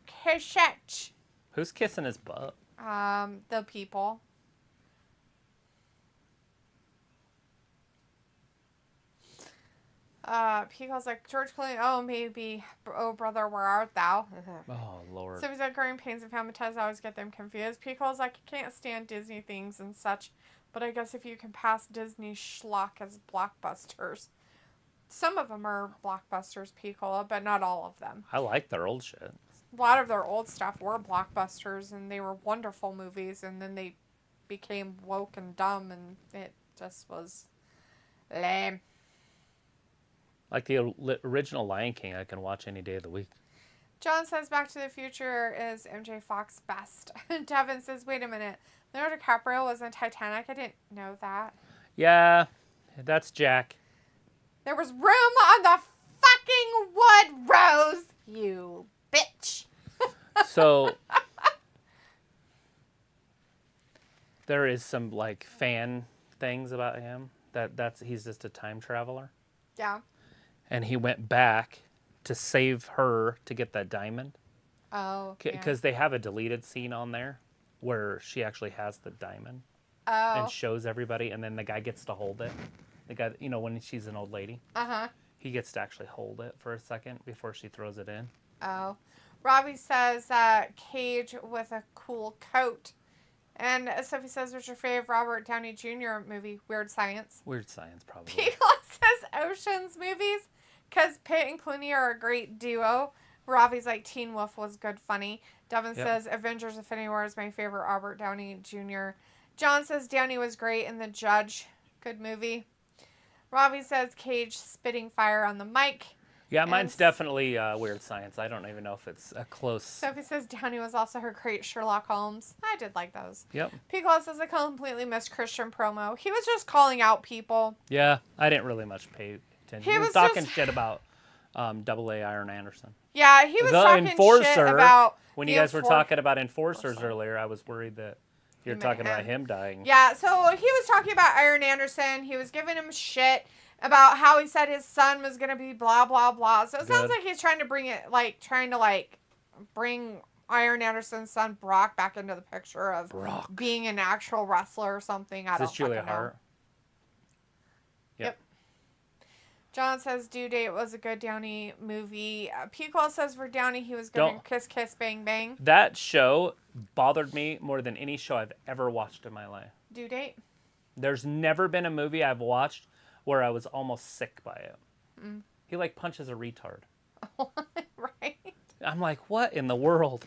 Kiss it. Who's kissing his butt? The people. Pico's like, George Clooney, oh, maybe. Oh, brother, where art thou? Oh, Lord. So he's like, growing pains and famatize, I always get them confused. Pico's like, I can't stand Disney things and such, but I guess if you can pass Disney schlock as blockbusters. Some of them are blockbusters, Pico, but not all of them. I like their old shit. A lot of their old stuff were blockbusters, and they were wonderful movies, and then they became woke and dumb, and it just was lame. Like the original Lion King, I can watch any day of the week. John says Back to the Future is MJ Fox best. Devin says, wait a minute. Leonardo DiCaprio was in Titanic? I didn't know that. Yeah, that's Jack. There was room on the fucking wood, Rose. You bitch. So, there is some, like, fan things about him. He's just a time traveler. Yeah. And he went back to save her to get that diamond. Oh, Because they have a deleted scene on there where she actually has the diamond. Oh. And shows everybody, and then the guy gets to hold it. The guy, when she's an old lady. Uh-huh. He gets to actually hold it for a second before she throws it in. Oh. Robbie says Cage with a cool coat. And Sophie says, what's your favorite Robert Downey Jr. movie? Weird Science. Weird Science, probably. People says Ocean's movies because Pitt and Clooney are a great duo. Robbie's like Teen Wolf was good, funny. Devin says Avengers Infinity War is my favorite Robert Downey Jr. John says Downey was great in The Judge. Good movie. Robbie says Cage spitting fire on the mic. Yeah, mine's definitely Weird Science. I don't even know if it's a close... Sophie says Downey was also her great Sherlock Holmes. I did like those. Yep. Piccolo says I completely missed Christian promo. He was just calling out people. Yeah, I didn't really much pay attention. He was talking shit about AA Iron Anderson. Yeah, he was talking shit about... When you guys were talking about Enforcers earlier, I was worried that you were talking about him dying. Yeah, so he was talking about Iron Anderson. He was giving him shit about how he said his son was going to be blah, blah, blah. So it sounds like he's trying to bring Iron Anderson's son Brock back into the picture of being an actual wrestler or something. I don't know. Is this Julia Hart? Yep. John says Due Date was a good Downey movie. Pico says for Downey he was good in Kiss Kiss Bang Bang. That show bothered me more than any show I've ever watched in my life. Due Date? There's never been a movie I've watched where I was almost sick by it. Mm. He like punches a retard. Right. I'm like, what in the world?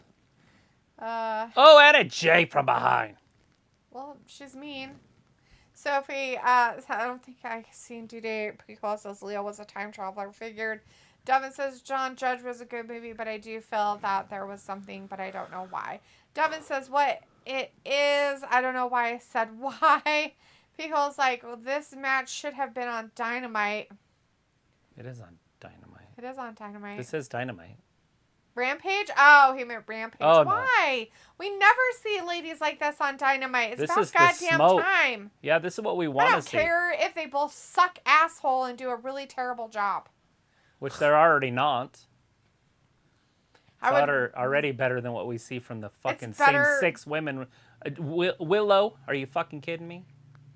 And a J from behind. Well, she's mean. Sophie, I don't think I've seen Due Date. Pico says Leo was a time traveler. Figured. Devin says John Judge was a good movie, but I do feel that there was something, but I don't know why. Devin says what it is. I don't know why I said why. Pico's like, well, this match should have been on Dynamite. It is on Dynamite. It is on Dynamite. This is Dynamite. Rampage? Oh, he meant Rampage. Oh, why? No. We never see ladies like this on Dynamite. It's this about goddamn time. Yeah, this is what we want to see. I don't care if they both suck asshole and do a really terrible job. Which they're already not. Are already better than what we see from the fucking same 6 women. Willow, are you fucking kidding me?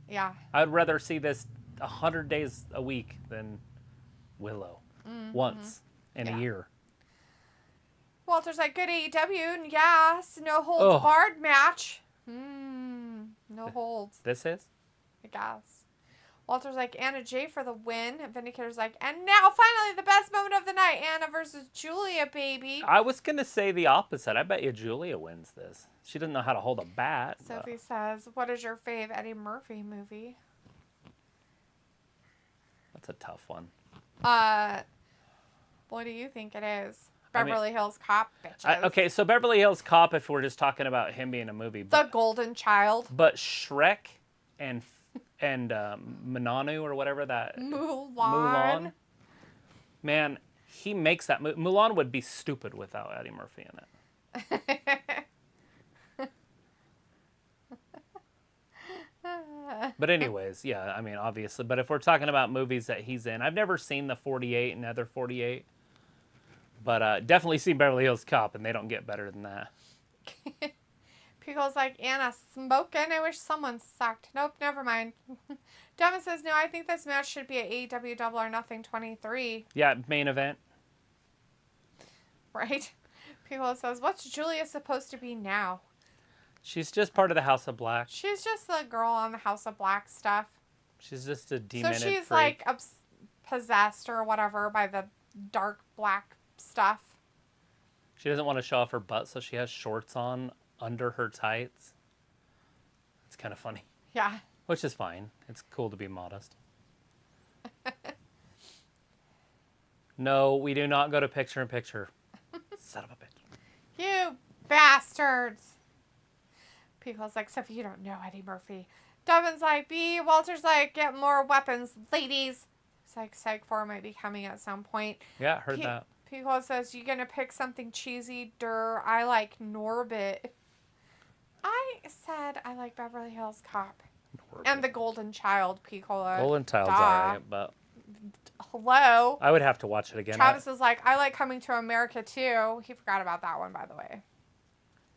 Yeah. I'd rather see this 100 days a week than Willow once in a year. Walter's like, good AEW, and yes, no holds barred match. No holds. This is? I guess. Walter's like, Anna J for the win. Vindicator's like, and now finally the best moment of the night, Anna versus Julia, baby. I was going to say the opposite. I bet you Julia wins this. She doesn't know how to hold a bat. Sophie says, what is your fave Eddie Murphy movie? That's a tough one. What do you think it is? Beverly Hills Cop, bitches. Okay, so Beverly Hills Cop, if we're just talking about him being a movie. The Golden Child. But Shrek and Mananu or whatever that. Mulan. Man, he makes that movie. Mulan would be stupid without Eddie Murphy in it. But anyways, yeah, I mean, obviously. But if we're talking about movies that he's in, I've never seen The 48 and Other 48. But definitely seen Beverly Hills Cop, and they don't get better than that. Pickle's like, Anna smoking. I wish someone sucked. Nope, never mind. Devin says, no, I think this match should be at AEW Double or Nothing 23. Yeah, main event. Right? Pickle says, what's Julia supposed to be now? She's just part of the House of Black. She's just the girl on the House of Black stuff. She's just a demented So she's freak. like possessed or whatever by the dark black stuff. She doesn't want to show off her butt, so she has shorts on under her tights. It's kind of funny. Yeah. Which is fine. It's cool to be modest. No, we do not go to picture-in-picture. Son of a bitch. You bastards. Pickle's like, Sophie, you don't know Eddie Murphy. Devin's like, B. Walter's like, get more weapons, ladies. It's like, Psych 4 might be coming at some point. Yeah, heard that. Pickle says, you gonna pick something cheesy? I like Norbit. I said I like Beverly Hills Cop. Norbit. And The Golden Child, Pickle. Golden Child's alright, but... Hello? I would have to watch it again. Travis is like, I like Coming to America, too. He forgot about that one, by the way.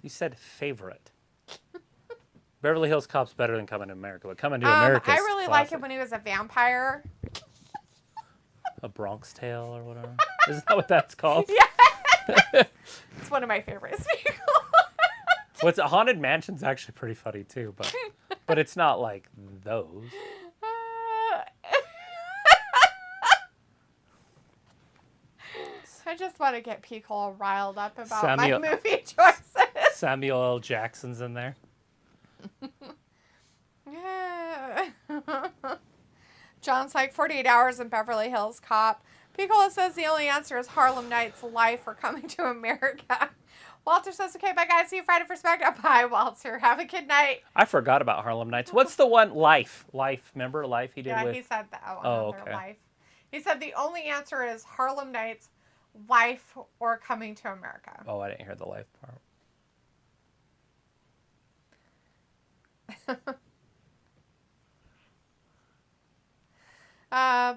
You said favorite. Beverly Hills Cop's better than Coming to America, but Coming to America I really like him when he was a vampire. A Bronx Tale or whatever. Isn't that what that's called? Yeah. It's one of my favorites. What's Haunted Mansion's actually pretty funny too, but it's not like those. I just want to get people riled up about my movie choices. Samuel L. Jackson's in there. John's like 48 hours in Beverly Hills Cop. Piccolo says the only answer is Harlem Nights Life or Coming to America. Walter says, okay, bye guys. See you Friday for SmackDown. Bye, Walter. Have a good night. I forgot about Harlem Nights. What's the one? Life. Remember Life he did with? Yeah, he said that. Okay. Life. He said the only answer is Harlem Nights, Life, or Coming to America. Oh, I didn't hear the Life part.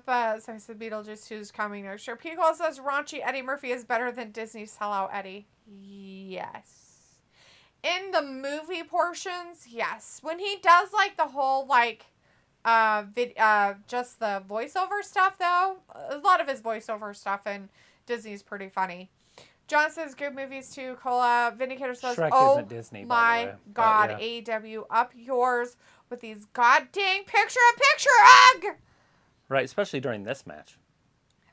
But so he said Beetlejuice 2 is coming next year. Pico says raunchy Eddie Murphy is better than Disney sellout Eddie. Yes. In the movie portions, yes. When he does like the whole like just the voiceover stuff though, a lot of his voiceover stuff in Disney's pretty funny. John says good movies too. Cola. Vindicator says, Shrek isn't Disney, by the way. God, yeah. AEW up yours with these goddamn picture-in-picture ugh! Right, especially during this match.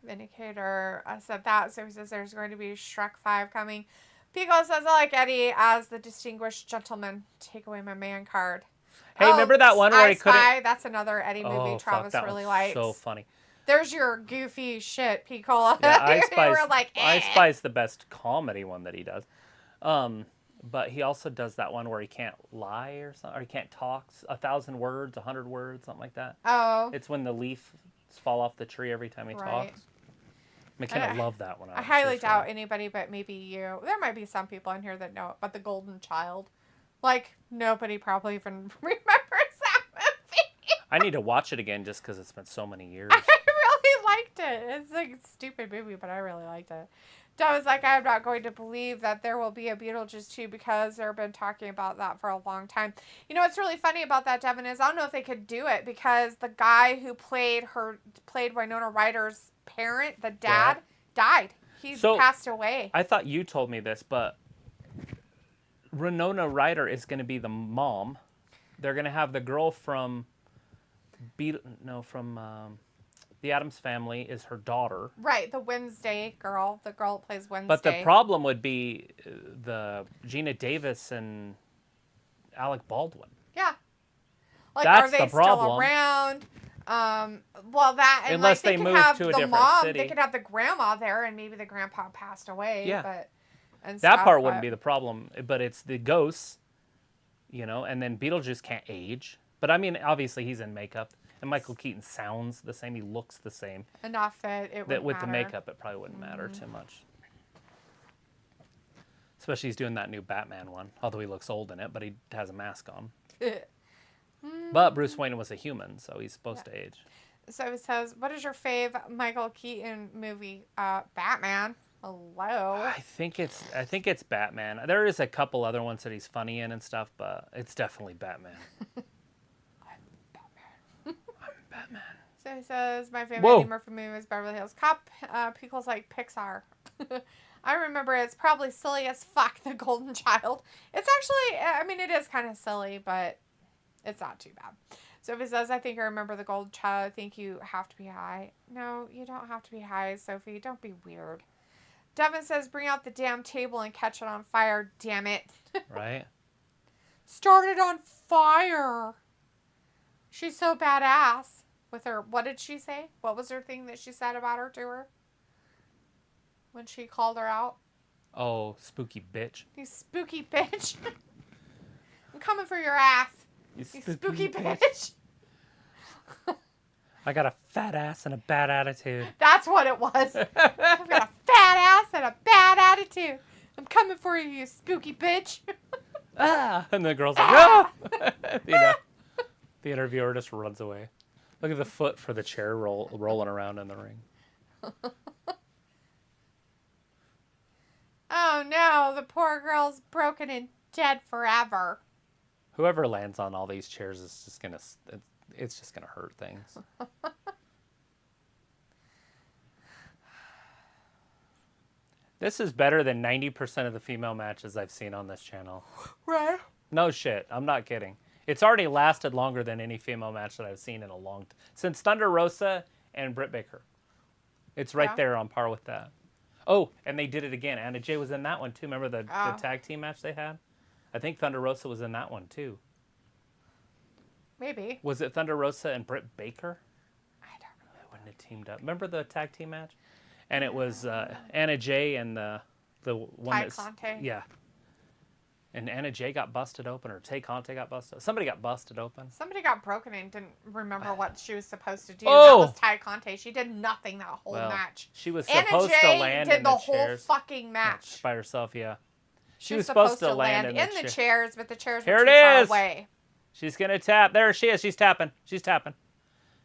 Vindicator said that, so he says there's going to be Shrek 5 coming. Pico says, I like Eddie as the distinguished gentleman. Take away my man card. Hey, remember that one where he couldn't... That's another Eddie movie Travis really likes. So funny. There's your goofy shit, Pico. Yeah, I Spy's the best comedy one that he does. But he also does that one where he can't lie or something, or he can't talk 1,000 words, 100 words, something like that. Oh. It's when the leaves fall off the tree every time he talks. McKenna loved that one. I highly doubt anybody but maybe you. There might be some people in here that know it, but The Golden Child. Like, nobody probably even remembers that movie. I need to watch it again just because it's been so many years. I really liked it. It's like a stupid movie, but I really liked it. I was like, I'm not going to believe that there will be a Beetlejuice 2 because they've been talking about that for a long time. You know what's really funny about that, Devin, is I don't know if they could do it because the guy who played Winona Ryder's parent, the dad, died. He's passed away. I thought you told me this, but Winona Ryder is going to be the mom. They're going to have the girl from The Addams Family is her daughter. Right, the Wednesday girl. The girl that plays Wednesday. But the problem would be the Gina Davis and Alec Baldwin. Yeah. Like, that's are they still around? Well, that and unless like, they move to a different city. They could have the grandma there, and maybe the grandpa passed away. Yeah. But that part wouldn't be the problem, but it's the ghosts, and then Beetlejuice can't age. But I mean, obviously he's in makeup. And Michael Keaton sounds the same. He looks the same. Enough that it would with matter. The makeup, it probably wouldn't matter too much. Especially he's doing that new Batman one. Although he looks old in it, but he has a mask on. But Bruce Wayne was a human, so he's supposed to age. So it says, what is your fave Michael Keaton movie? Batman. Hello. I think it's Batman. There is a couple other ones that he's funny in and stuff, but it's definitely Batman. I'm Batman. So he says, my favorite Whoa. Eddie Murphy movie is Beverly Hills Cop. People's like Pixar. I remember it's probably silly as fuck, The Golden Child. It's actually, I mean, it is kind of silly, but it's not too bad. Sophie says, I think I remember The Golden Child. I think you have to be high. No, you don't have to be high, Sophie. Don't be weird. Devin says, bring out the damn table and catch it on fire, damn it. Right? Started on fire. She's so badass. With her, what did she say? What was her thing that she said about her to her? When she called her out? Oh, spooky bitch. You spooky bitch. I'm coming for your ass. You spooky bitch. I got a fat ass and a bad attitude. That's what it was. I've got a fat ass and a bad attitude. I'm coming for you, you spooky bitch. Ah! And the girl's like, ah! You know, the interviewer just runs away. Look at the foot for the chair rolling around in the ring. Oh no, the poor girl's broken and dead forever. Whoever lands on all these chairs is just it's just gonna hurt things. This is better than 90% of the female matches I've seen on this channel. Right. No shit, I'm not kidding. It's already lasted longer than any female match that I've seen in a long time. Since Thunder Rosa and Britt Baker. It's right there on par with that. Oh, and they did it again. Anna Jay was in that one too. Remember the tag team match they had? I think Thunder Rosa was in that one too. Maybe. Was it Thunder Rosa and Britt Baker? I don't know. When they teamed up. Remember the tag team match? And it was Anna Jay and the one Ty that's... Conte. Yeah. And Anna Jay got busted open, or Tay Conte got busted. Somebody got busted open. Somebody got broken and didn't remember what she was supposed to do. Oh! That was Ty Conte. She did nothing that whole match. She was Anna supposed Jay to land did in the the whole chairs. fucking match. By herself, yeah. She was supposed to land in the chair. chairs, but the chairs Here were it too far is. away. She's going to tap. There she is. She's tapping. She's tapping.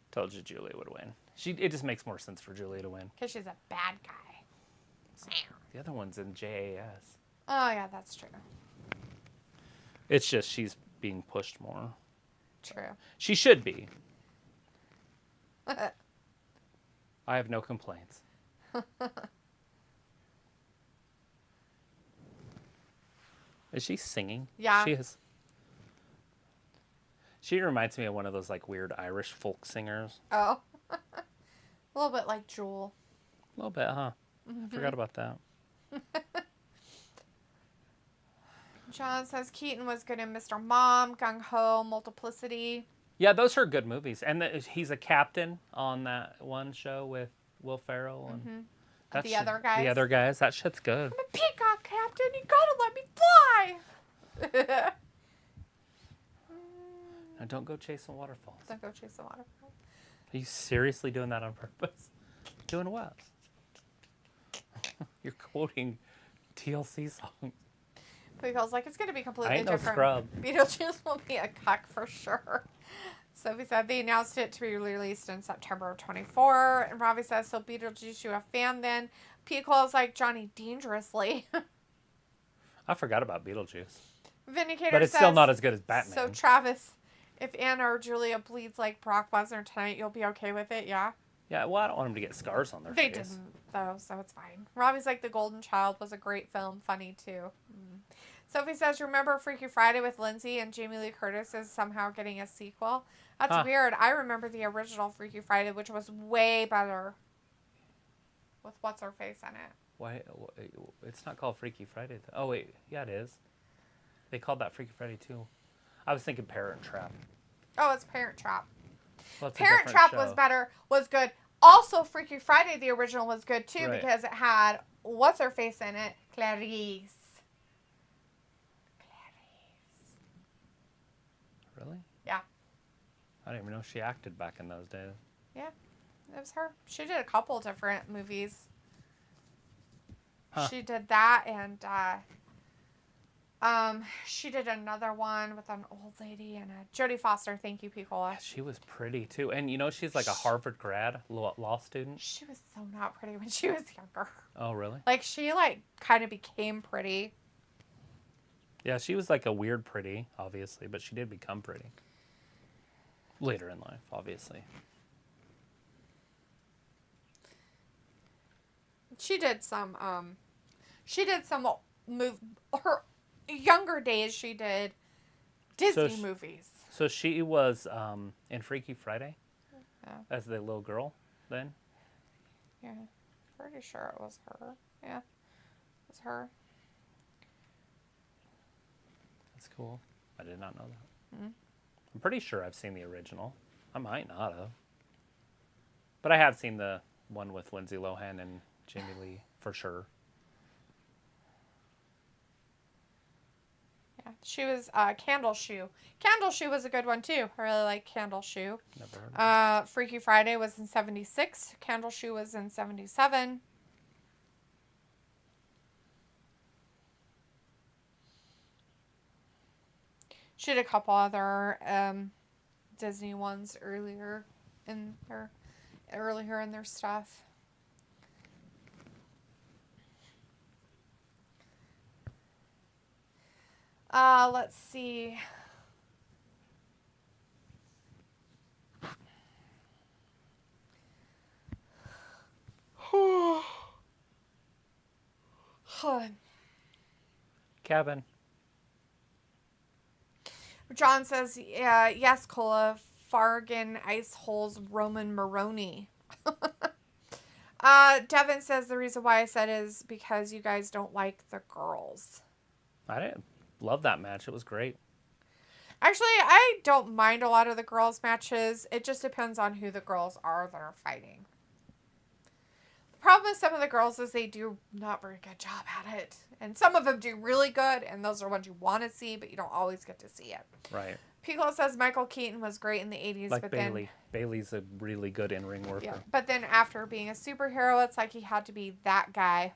Told you Julia would win. It just makes more sense for Julia to win. Because she's a bad guy. The other one's in JAS. Oh, yeah, that's true. It's just she's being pushed more. True. She should be. I have no complaints. Is she singing? Yeah. She is. She reminds me of one of those like weird Irish folk singers. Oh. A little bit like Jewel. A little bit, huh? Mm-hmm. Forgot about that. John says Keaton was good in Mr. Mom, Gung Ho, Multiplicity. Yeah, those are good movies. And he's a captain on that one show with Will Ferrell. And The other guys. The other guys. That shit's good. I'm a peacock, Captain. You gotta let me fly. Now don't go chasing waterfalls. Don't go chase the waterfall. Are you seriously doing that on purpose? Doing what? You're quoting TLC songs. Because like it's gonna be completely I ain't no different. scrub. Beetlejuice will be a cuck for sure. Sophie said they announced it to be released in September of 24. And Ravi says, so Beetlejuice, you a fan then? Pete calls like Johnny Dangerously. I forgot about Beetlejuice. Vindicator But it's says, still not as good as Batman. So Travis, if Anna or Julia bleeds like Brock Lesnar tonight, you'll be okay with it, yeah? Yeah, well, I don't want them to get scars on their They face. didn't, though, so it's fine. Robbie's like The Golden Child was a great film, funny too. Sophie says, remember Freaky Friday with Lindsay and Jamie Lee Curtis is somehow getting a sequel? That's weird. I remember the original Freaky Friday, which was way better with what's-her-face in it. Why? It's not called Freaky Friday. Oh, wait. Yeah, it is. They called that Freaky Friday, too. I was thinking Parent Trap. Oh, it's Parent Trap. Well, it's a Parent different Trap show. was good. Also, Freaky Friday, the original, was good, too, Right. because it had what's-her-face in it? Clarice. Really? Yeah. I didn't even know she acted back in those days. Yeah, it was her. She did a couple different movies. Huh. She did that and She did another one with an old lady and a Jodie Foster. Thank you, Piccola. She was pretty too, and she's like a Harvard grad, law student. She was so not pretty when she was younger. Oh, really? Like she kind of became pretty. Yeah, she was like a weird pretty, obviously, but she did become pretty later in life, obviously. She did some her younger days she did Disney movies. So she was in Freaky Friday as the little girl then? Yeah. Pretty sure it was her. Yeah. It was her. That's cool. I did not know that. Mm-hmm. I'm pretty sure I've seen the original. I might not have. But I have seen the one with Lindsay Lohan and Jamie Lee for sure. Yeah, she was Candle Shoe. Candle Shoe was a good one too. I really like Candle Shoe. Never heard of it. Freaky Friday was in 76. Candle Shoe was in 77. She did a couple other Disney ones earlier in their stuff. Let's see. Cabin. John says, yes, Cola, Fargan, Ice Holes, Roman Maroney. Devin says the reason why I said is because you guys don't like the girls. I didn't love that match. It was great. Actually, I don't mind a lot of the girls' matches. It just depends on who the girls are that are fighting. The problem with some of the girls is they do not very good job at it. And some of them do really good, and those are ones you want to see, but you don't always get to see it. Right. Piccolo says Michael Keaton was great in the 80s. Like but Bailey. Bailey's a really good in-ring worker. Yeah, but then after being a superhero, it's like he had to be that guy.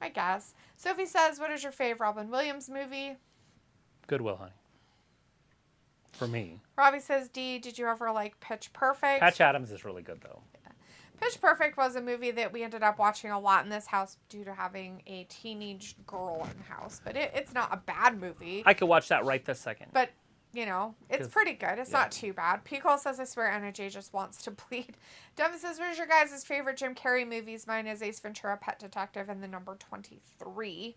I guess. Sophie says, what is your favorite Robin Williams movie? Good Will Hunting. For me. Robbie says, D, did you ever like Pitch Perfect? Patch Adams is really good, though. Yeah. Pitch Perfect was a movie that we ended up watching a lot in this house due to having a teenage girl in the house. But it's not a bad movie. I could watch that right this second. But, it's pretty good. It's not too bad. Pico says, I swear NJ just wants to bleed. Devin says, what is your guys' favorite Jim Carrey movies? Mine is Ace Ventura, Pet Detective, and the number 23.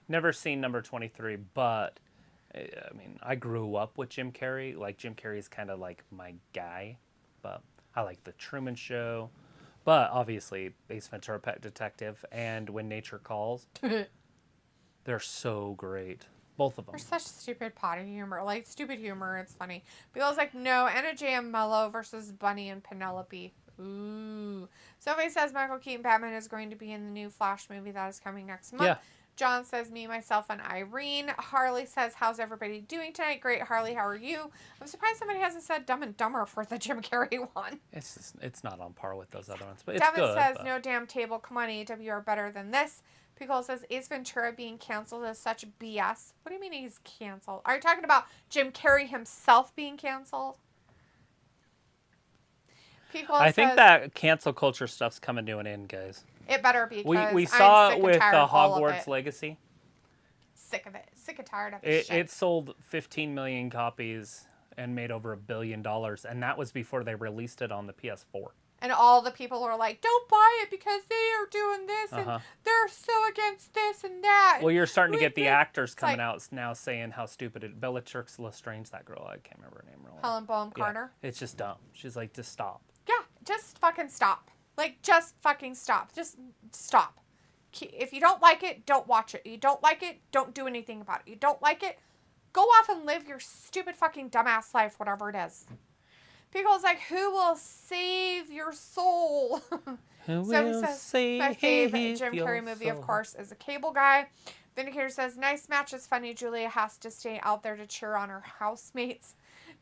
Never seen number 23, but... I mean, I grew up with Jim Carrey. Like, Jim Carrey's kind of like my guy. But I like The Truman Show. But obviously, Ace Ventura, Pet Detective, and When Nature Calls. They're so great. Both of them. They're such stupid potty humor. Like, stupid humor. It's funny. Bill's like, no, Anna J. and Mello versus Bunny and Penelope. Ooh. Somebody says Michael Keaton Batman is going to be in the new Flash movie that is coming next month. Yeah. John says, me, myself, and Irene. Harley says, how's everybody doing tonight? Great, Harley, how are you? I'm surprised somebody hasn't said Dumb and Dumber for the Jim Carrey one. It's not on par with those other ones, but it's Devin good. says, no damn table. Come on, AEW are better than this. Pickle says, Ace Ventura being canceled is such BS. What do you mean he's canceled? Are you talking about Jim Carrey himself being canceled? I think that cancel culture stuff's coming to an end, guys. It better be. We saw it with Hogwarts Legacy. Sick of it. Sick and tired of it. It sold 15 million copies and made over $1 billion, and that was before they released it on the PS4. And all the people are like, don't buy it because they are doing this and they're so against this and that. Well, you're starting to get the actors coming out now saying how stupid it. Bellatrix Lestrange, that girl, I can't remember her name really. Helen Bonham Carter. It's just dumb. She's like, just stop. Yeah, just fucking stop. Like, just fucking stop. Just stop. If you don't like it, don't watch it. You don't like it, don't do anything about it. You don't like it, go off and live your stupid fucking dumbass life, whatever it is. People's like, who will save your soul? Who will save my favorite Jim Carrey your movie, soul? of course, is A Cable Guy. Vindicator says, nice match is funny. Julia has to stay out there to cheer on her housemates.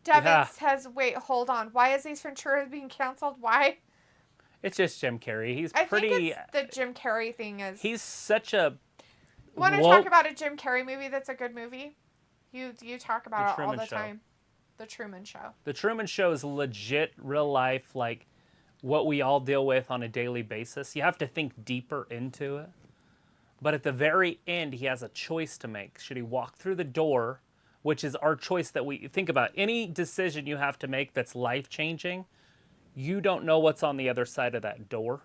Devin says, wait, hold on. Why is Ace Ventura being canceled? Why? It's just Jim Carrey. He's I pretty... think it's the Jim Carrey thing is... He's such a... Want to talk about a Jim Carrey movie that's a good movie? You talk about it all the time. The Truman Show. The Truman Show is legit, real life, like what we all deal with on a daily basis. You have to think deeper into it. But at the very end, he has a choice to make. Should he walk through the door, which is our choice that we think about. Any decision you have to make that's life-changing, you don't know what's on the other side of that door.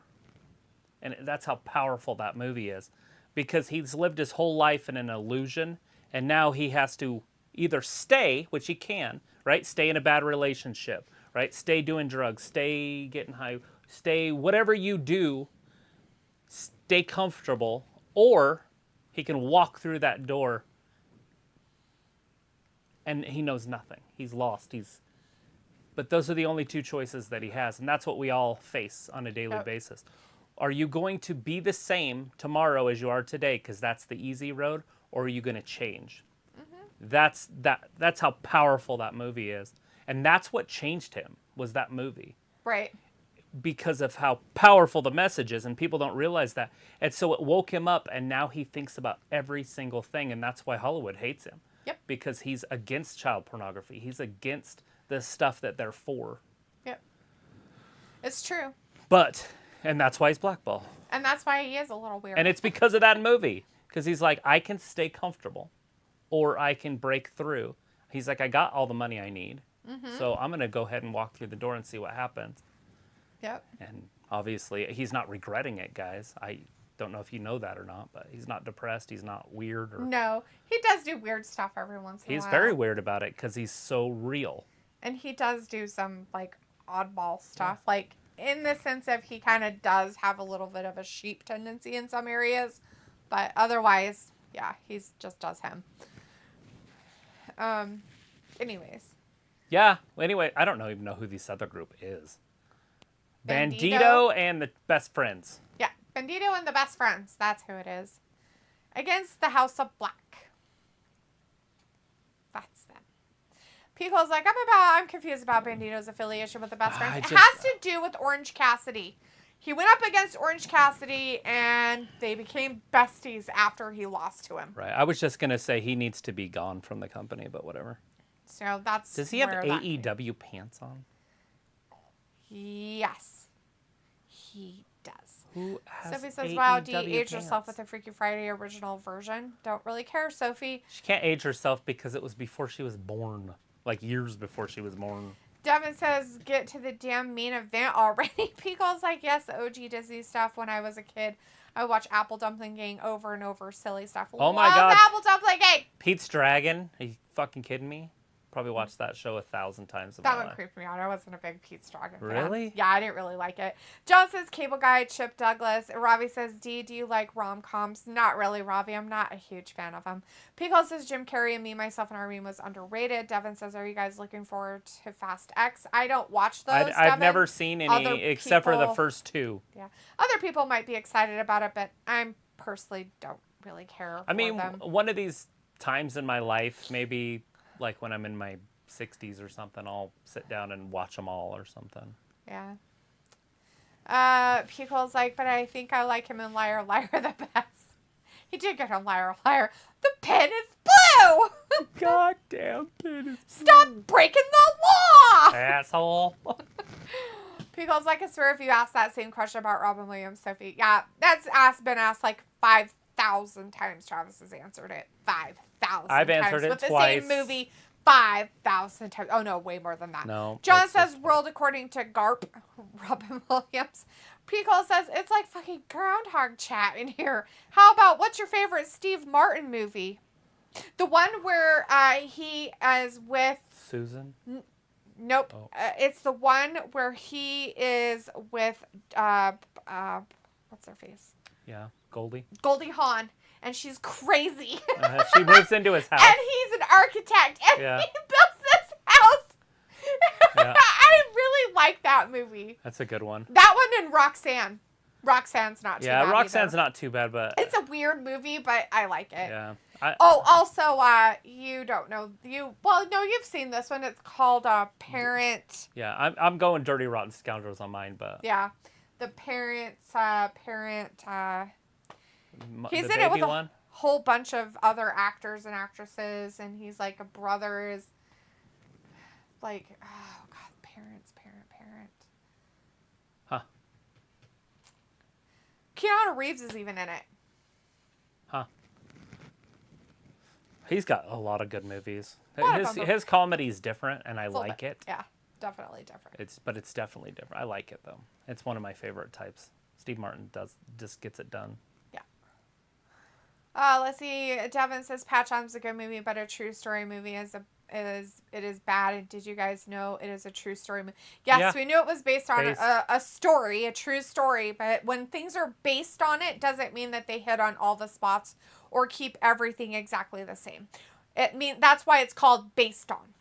And that's how powerful that movie is. Because he's lived his whole life in an illusion, and now he has to either stay, which he can, right? Stay in a bad relationship, right? Stay doing drugs, stay getting high, stay whatever you do, stay comfortable, or he can walk through that door and he knows nothing. He's lost. But those are the only two choices that he has, and that's what we all face on a daily basis. Are you going to be the same tomorrow as you are today because that's the easy road, or are you going to change? That's how powerful that movie is. And that's what changed him, was that movie. Right. Because of how powerful the message is, and people don't realize that. And so it woke him up, and now he thinks about every single thing, and that's why Hollywood hates him. Yep. Because he's against child pornography. He's against the stuff that they're for. Yep. It's true. And that's why he's blackballed. And that's why he is a little weird. And it's because of that movie. Because he's like, I can stay comfortable, or I can break through. He's like, I got all the money I need, so I'm going to go ahead and walk through the door and see what happens. Yep. And obviously, he's not regretting it, guys. I don't know if you know that or not, but he's not depressed. He's not weird. No, he does do weird stuff every once in a while. He's very weird about it because he's so real. And he does do some, like, oddball stuff. Yeah. Like, in the sense of he kind of does have a little bit of a sheep tendency in some areas. But otherwise, yeah, he's just does him. Anyways. Yeah. Anyway, I don't even know who this other group is. Bandito and the Best Friends. Yeah, Bandito and the Best Friends. That's who it is. Against the House of Black. That's them. Pico's like, I'm confused about Bandito's affiliation with the Best Friends. It has to do with Orange Cassidy. He went up against Orange Cassidy, and they became besties after he lost to him. Right. I was just going to say he needs to be gone from the company, but whatever. So that's Does he have AEW pants on? Yes. He does. Who has Sophie says, AEW wow, do you age pants? yourself with the Freaky Friday original version? Don't really care, Sophie. She can't age herself because it was before she was born. Like years before she was born. Devin says, get to the damn main event already. Pico's like, yes, the OG Disney stuff when I was a kid. I would watch Apple Dumpling Gang over and over. Silly stuff. Oh my God. Apple Dumpling Gang. Pete's Dragon. Are you fucking kidding me? Probably watched that show 1,000 times. That one creeped me out. I wasn't a big Pete's Dragon fan. Really? Yeah, I didn't really like it. John says, Cable Guy, Chip Douglas. Ravi says, do you like rom-coms? Not really, Ravi. I'm not a huge fan of them. Pico says, Jim Carrey and Me, Myself, and Irene was underrated. Devin says, are you guys looking forward to Fast X? I don't watch those, I've never seen any except for the first two. Yeah. Other people might be excited about it, but I personally don't really care for them. One of these times in my life, maybe like when I'm in my 60s or something, I'll sit down and watch them all or something. Yeah. Pico's like, but I think I like him in Liar Liar the best. He did get on Liar Liar. The pen is blue! Goddamn pen is blue. Stop breaking the law! Asshole. Pico's like, I swear if you ask that same question about Robin Williams, Sophie. Yeah, that's been asked like 5,000 times. Travis has answered it. 5,000 I've times. answered it with twice. The same movie 5,000 times. Oh, no, way more than that. No. John says, world according to Garp. Robin Williams. Pico says, it's like fucking Groundhog Chat in here. How about, what's your favorite Steve Martin movie? The one where he is with... Susan? Nope. Oh. It's the one where he is with, what's her face? Yeah, Goldie. Goldie Hawn. And she's crazy. She moves into his house. And he's an architect. And yeah. he builds this house. Yeah. I really like that movie. That's a good one. That one and Roxanne. Roxanne's not too bad. Yeah, Roxanne's not too bad, but... It's a weird movie, but I like it. Yeah. Also, you don't know... you've seen this one. It's called Parent... Yeah, I'm going Dirty Rotten Scoundrels on mine, but... Yeah. The Parent... He's the in it with one? whole bunch of other actors and actresses, and he's like a brother is like, oh god, parent. Huh. Keanu Reeves is even in it. Huh. He's got a lot of good movies. His His comedy's different, and I like it. Yeah, definitely different. It's definitely different. I like it though. It's one of my favorite types. Steve Martin just gets it done. Yeah. Let's see. Devin says Patch Adams is a good movie, but a true story movie it is bad. And did you guys know it is a true story movie? Yes, Yeah. we knew it was based on a story, a true story. But when things are based on it, doesn't mean that they hit on all the spots or keep everything exactly the same. That's why it's called based on.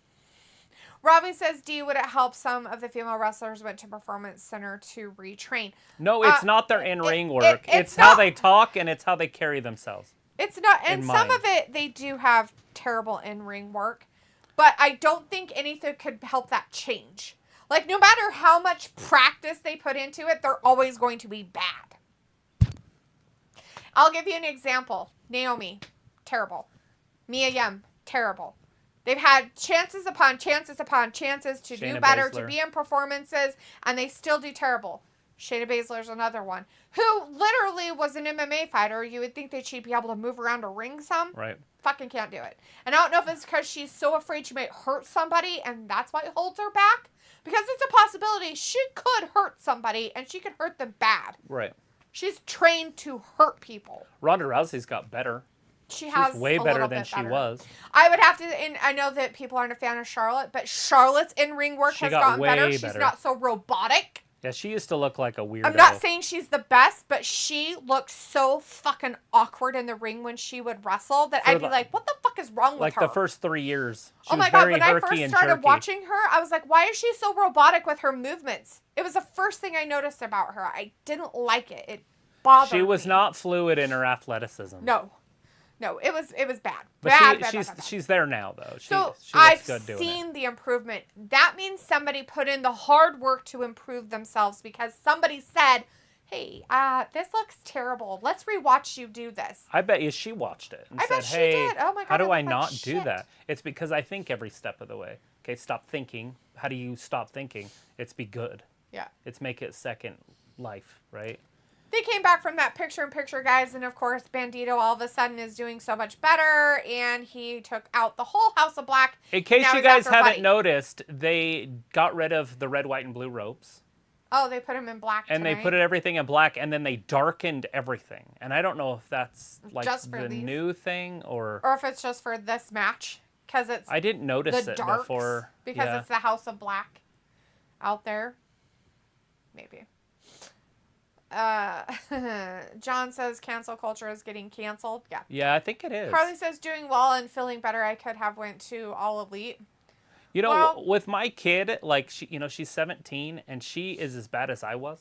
Robbie says, D, would it help some of the female wrestlers went to Performance Center to retrain? No, it's not their in-ring work. It's how they talk, and it's how they carry themselves. It's not, and some of it, they do have terrible in-ring work, but I don't think anything could help that change. Like, no matter how much practice they put into it, they're always going to be bad. I'll give you an example. Naomi, terrible. Mia Yim, terrible. They've had chances upon chances upon chances to do better, to be in performances, and they still do terrible. Shayna Baszler's another one, who literally was an MMA fighter. You would think that she'd be able to move around a ring some. Right. Fucking can't do it. And I don't know if it's because she's so afraid she might hurt somebody, and that's why it holds her back. Because it's a possibility she could hurt somebody, and she could hurt them bad. Right. She's trained to hurt people. Ronda Rousey's got better. She's way better than she was. I would have to, and I know that people aren't a fan of Charlotte, but Charlotte's in-ring work has gotten better. She's not so robotic. Yeah, she used to look like a weirdo. I'm not saying she's the best, but she looked so fucking awkward in the ring when she would wrestle that I'd be like, what the fuck is wrong with her? Like the first 3 years. Oh my god, when I first started watching her, I was like, why is she so robotic with her movements? It was the first thing I noticed about her. I didn't like it. It bothered me. She was not fluid in her athleticism. No, it was bad. But she's there now, though. She I've seen the improvement. That means somebody put in the hard work to improve themselves because somebody said, hey, this looks terrible. Let's rewatch you do this. I bet you she watched it and said, she did. Oh my God, how do I not do that? It's because I think every step of the way. Okay, stop thinking. How do you stop thinking? It's be good. Yeah. It's make it second life, right? They came back from that picture-in-picture, guys, and of course, Bandito all of a sudden is doing so much better, and he took out the whole House of Black. In case you guys haven't noticed, they got rid of the red, white, and blue ropes. Oh, they put them in black and tonight. They put everything in black, and then they darkened everything. And I don't know if that's like the new thing or if it's just for this match, because it's I didn't notice it before because it's the House of Black out there. Maybe. John says cancel culture is getting canceled. Yeah. Yeah, I think it is. Carly says doing well and feeling better. I could have went to All Elite. You know, with my kid, like she's 17 and she is as bad as I was.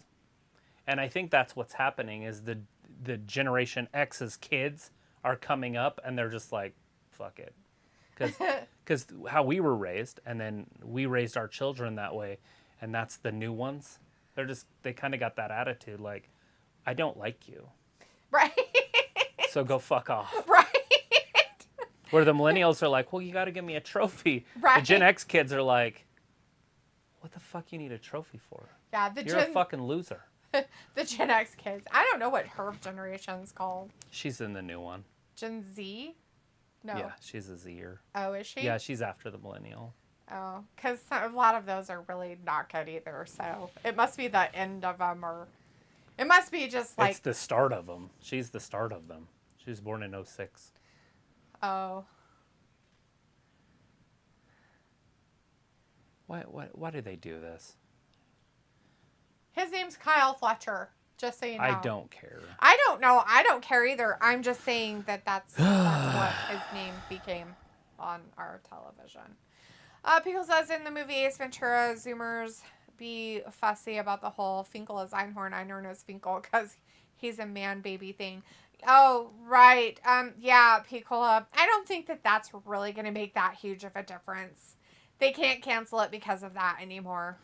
And I think that's what's happening is the Generation X's kids are coming up and they're just like, fuck it. Because how we were raised and then we raised our children that way and that's the new ones. They kind of got that attitude like, I don't like you. Right. So go fuck off. Right. Where the millennials are like, well, you got to give me a trophy. Right. The Gen X kids are like, what the fuck you need a trophy for? Yeah, You're a fucking loser. The Gen X kids. I don't know what her generation's called. She's in the new one. Gen Z? No. Yeah, she's a Zer. Oh, is she? Yeah, she's after the millennial. Oh, because a lot of those are really not good either. So it must be the end of them, or it must be just like it's the start of them. She's the start of them. She was born in 2006. Oh. Why do they do this? His name's Kyle Fletcher. Just so you know. I don't care. I don't know. I don't care either. I'm just saying that's what his name became on our television. Pickle says in the movie Ace Ventura, Zoomers be fussy about the whole Finkel is Einhorn, Einhorn is Finkel, because he's a man-baby thing. Oh, right. Yeah, Piccola. I don't think that's really going to make that huge of a difference. They can't cancel it because of that anymore.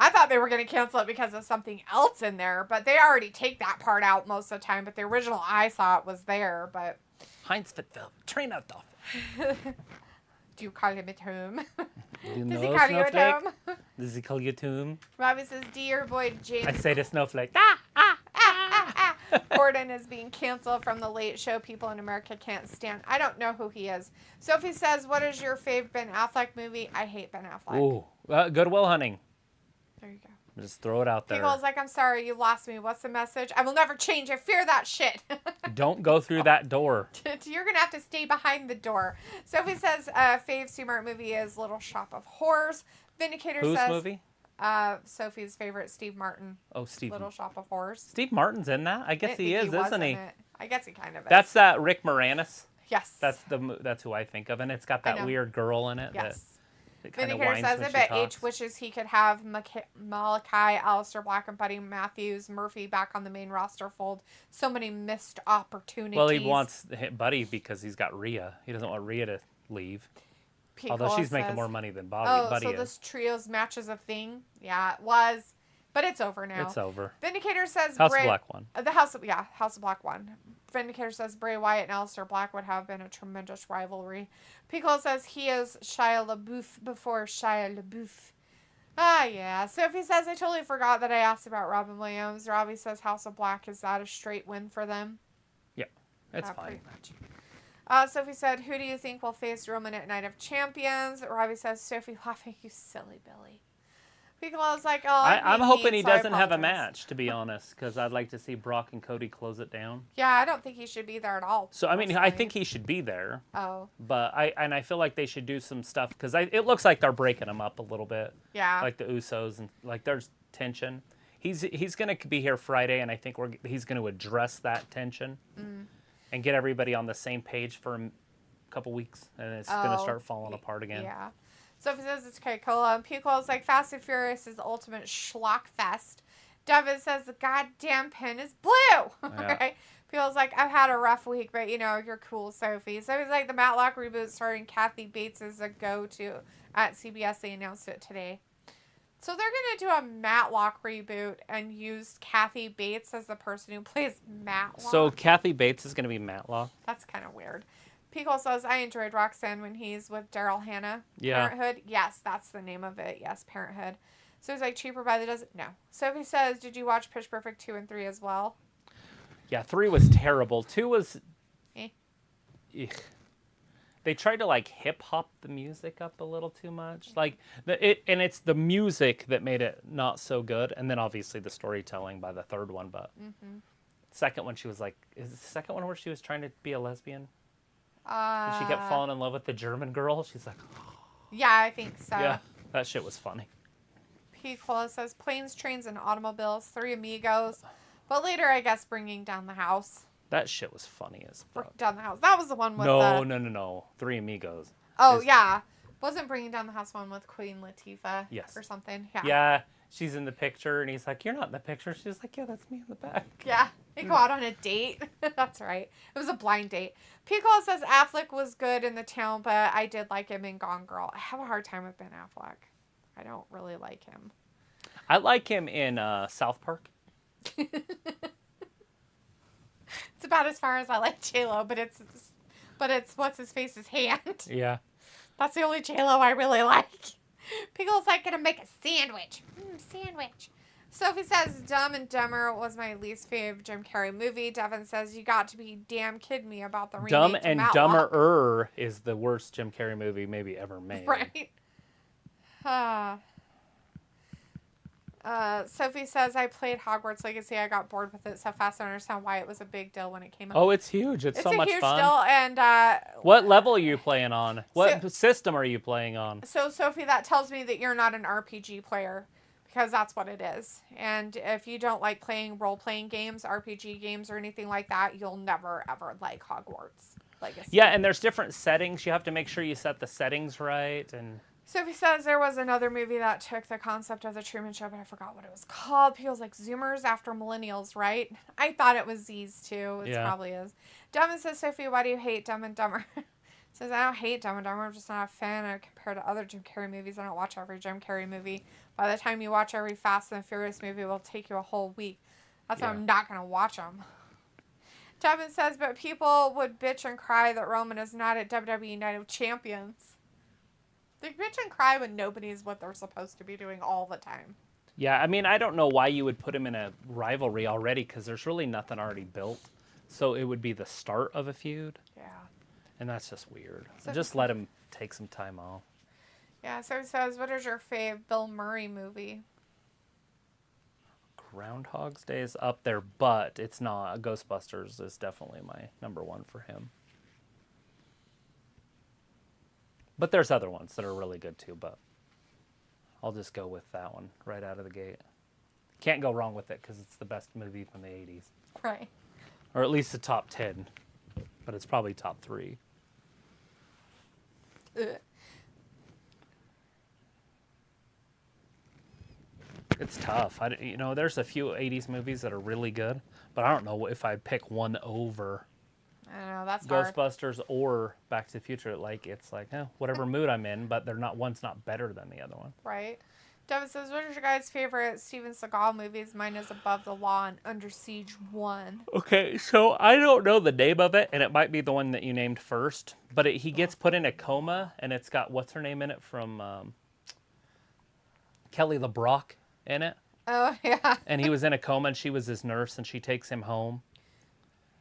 I thought they were going to cancel it because of something else in there, but they already take that part out most of the time. But the original I saw it was there, but... Heinz Fitzgerald, train out off. Do you call him at home? Does he call you at home? Does he call you at home? Robbie says, dear boy James... I say to Snowflake, Gordon is being canceled from the Late Show. People in America can't stand. I don't know who he is. Sophie says, what is your favorite Ben Affleck movie? I hate Ben Affleck. Ooh, Good Will Hunting. There you go. Just throw it out there. People's like, I'm sorry, you lost me. What's the message? I will never change. I fear that shit. Don't go through that door. You're going to have to stay behind the door. Sophie says, fave Steve-Mart movie is Little Shop of Horrors. Vindicator Whose says... movie? Sophie's favorite, Steve Martin. Oh, Steve. Little Shop of Horrors. Steve Martin's in that? I guess he is, isn't he? I guess he kind of is. That's that Rick Moranis. Yes. That's who I think of, and it's got that weird girl in it. Yes. That kind of Vindicator whines says, when I she bet talks. H wishes he could have Malachi, Alistair Black, and Buddy Matthews, Murphy back on the main roster fold. So many missed opportunities. Well, he wants Buddy because he's got Rhea. He doesn't want Rhea to leave. Although she's making more money than Buddy so is. this trios match is a thing? Yeah, it was. But it's over now. It's over. Vindicator says... House of Black won. House of Black won. Vindicator says Bray Wyatt and Alistair Black would have been a tremendous rivalry. Piccolo says he is Shia LaBeouf before Shia LaBeouf. Yeah. Sophie says, I totally forgot that I asked about Robin Williams. Robbie says House of Black, is that a straight win for them? Yeah, it's fine. Pretty much. Sophie said, who do you think will face Roman at Night of Champions? Robbie says, Sophie laughing, you silly Billy. Piccolo's like, oh, I'm hoping he doesn't have a match, to be honest, because I'd like to see Brock and Cody close it down. Yeah, I don't think he should be there at all. So, I mean, I think he should be there. Oh. But I feel like they should do some stuff, because it looks like they're breaking him up a little bit. Yeah. Like the Usos, and like there's tension. He's going to be here Friday, and I think he's going to address that tension and get everybody on the same page for a couple weeks, and it's going to start falling apart again. Yeah. Sophie says it's Coca-Cola. And Piccolo's like, Fast and Furious is the ultimate schlock fest. Devin says the goddamn pen is blue. Yeah. Right? Piccolo's like, I've had a rough week, but, you're cool, Sophie. So he's like, the Matlock reboot starring Kathy Bates is a go-to at CBS. They announced it today. So they're going to do a Matlock reboot and use Kathy Bates as the person who plays Matlock. So Kathy Bates is going to be Matlock? That's kind of weird. Pickle says, I enjoyed Roxanne when he's with Daryl Hannah. Yeah. Parenthood? Yes, that's the name of it. Yes, Parenthood. So he's like, cheaper by the dozen? No. Sophie says, did you watch Pitch Perfect 2 and 3 as well? Yeah, 3 was terrible. 2 was... Eh. They tried to, hip-hop the music up a little too much. And it's the music that made it not so good. And then, obviously, the storytelling by the third one. But second one, she was like... Is it the second one where she was trying to be a lesbian? And she kept falling in love with the German girl. She's like, oh. Yeah, I think so. Yeah, that shit was funny. Piccolo says planes, trains, and automobiles, 3 amigos. But later, I guess, bringing down the house. That shit was funny as fuck. Down the house. That was the one with No. 3 amigos. Oh, yeah. Wasn't bringing down the house one with Queen Latifah? Yes. Or something? Yeah. Yeah, she's in the picture, and he's like, you're not in the picture. She's like, yeah, that's me in the back. Yeah. They go out on a date. That's right. It was a blind date. Piccolo says Affleck was good in The Town, but I did like him in Gone Girl. I have a hard time with Ben Affleck. I don't really like him. I like him in South Park. It's about as far as I like J-Lo, but it's what's his face's hand. Yeah. That's the only J-Lo I really like. Pickle's like gonna make a sandwich. Sandwich. Sophie says Dumb and Dumber was my least fave Jim Carrey movie. Devin says you got to be damn kidding me about the remake Dumb to and Matlock. Dumber is the worst Jim Carrey movie maybe ever made. Right. Sophie says I played Hogwarts Legacy. I got bored with it so fast. I don't understand why it was a big deal when it came out. Oh, it's huge. It's so much fun. It's a huge deal. And what level are you playing on? What system are you playing on? So Sophie, that tells me that you're not an RPG player. Because that's what it is. And if you don't like playing role-playing games, RPG games, or anything like that, you'll never, ever like Hogwarts Legacy. Yeah, and there's different settings. You have to make sure you set the settings right. And Sophie says there was another movie that took the concept of the Truman Show, but I forgot what it was called. People's like Zoomers After Millennials, right? I thought it was Z's too. It probably is. Dumb says, Sophie, why do you hate Dumb and Dumber? Says, I don't hate Dumb and Dumber. I'm just not a fan. And compared to other Jim Carrey movies, I don't watch every Jim Carrey movie. By the time you watch every Fast and Furious movie, it will take you a whole week. That's why I'm not going to watch them. Devin says, but people would bitch and cry that Roman is not at WWE Night of Champions. They bitch and cry when nobody's what they're supposed to be doing all the time. Yeah, I mean, I don't know why you would put him in a rivalry already, because there's really nothing already built. So it would be the start of a feud. Yeah. And that's just weird. So just let him take some time off. Yeah, so he says, what is your fave Bill Murray movie? Groundhog's Day is up there, but it's not. Ghostbusters is definitely my number one for him. But there's other ones that are really good too, but I'll just go with that one right out of the gate. Can't go wrong with it because it's the best movie from the 80s. Right. Or at least the top 10. But it's probably top 3. Ugh. It's tough. There's a few 80s movies that are really good, but I don't know if I'd pick one over I don't know, that's hard. Ghostbusters or Back to the Future. It's like, whatever mood I'm in, but one's not better than the other one. Right. Devin says, what is your guys' favorite Steven Seagal movies? Mine is Above the Law and Under Siege 1. Okay, so I don't know the name of it, and it might be the one that you named first, but he gets put in a coma, and it's got, what's her name in it from Kelly LeBrock in it. Oh, yeah. And he was in a coma, and she was his nurse, and she takes him home.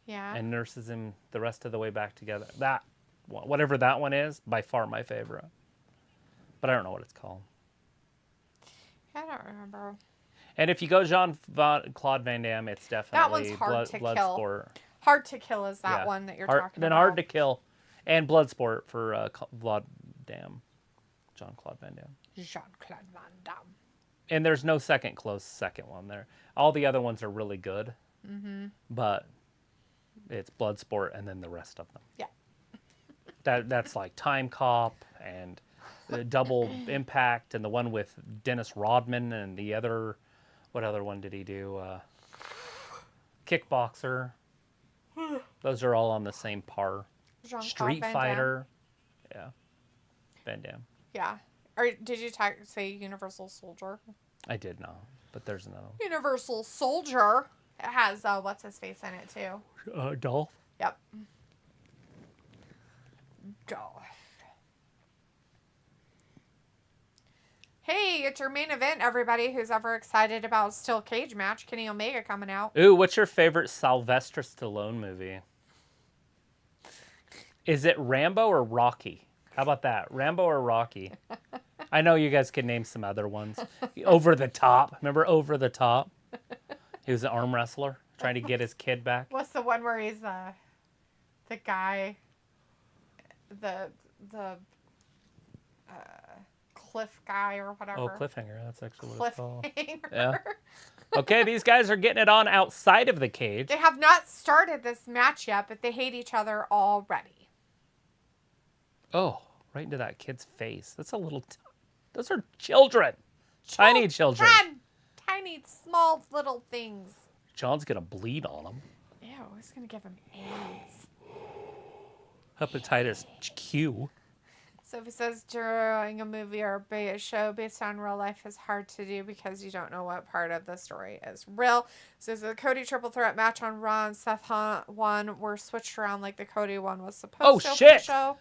Yeah. And nurses him the rest of the way back together. That, whatever that one is, by far my favorite. But I don't know what it's called. I don't remember. And if you go Jean-Claude Van Damme, it's definitely that one's hard to kill. Bloodsport. Hard to Kill is that one that you're talking then about. Hard to Kill. And Bloodsport for Vlad Damme. Jean-Claude Van Damme. Jean-Claude Van Damme. And there's no close second one there. All the other ones are really good. Mm-hmm. But it's Bloodsport and then the rest of them. Yeah. That's like Time Cop and Double Impact and the one with Dennis Rodman and the other, what other one did he do? Kickboxer. Those are all on the same par. Street Fighter. Yeah. Van Damme. Yeah. Or did you say Universal Soldier? I did not, but there's another one. Universal Soldier. It has, what's his face in it, too. Dolph? Yep. Dolph. Hey, it's your main event, everybody who's ever excited about Steel Cage match. Kenny Omega coming out. Ooh, what's your favorite Sylvester Stallone movie? Is it Rambo or Rocky? How about that? Rambo or Rocky? I know you guys could name some other ones. Over the Top. Remember Over the Top? He was an arm wrestler trying to get his kid back. What's the one where he's the guy, the cliff guy or whatever? Oh, Cliffhanger. That's actually what it's called. Cliffhanger. Yeah. Okay, these guys are getting it on outside of the cage. They have not started this match yet, but they hate each other already. Oh, right into that kid's face. That's a little... Those are children. Tiny children. Tiny, small, little things. John's going to bleed on them. Ew, he's going to give him AIDS. Hepatitis Q. Sophie says, doing a movie or a show based on real life is hard to do because you don't know what part of the story is real. Says the Cody triple threat match on Raw and Seth one were switched around like the Cody one was supposed to. Oh, shit. Show.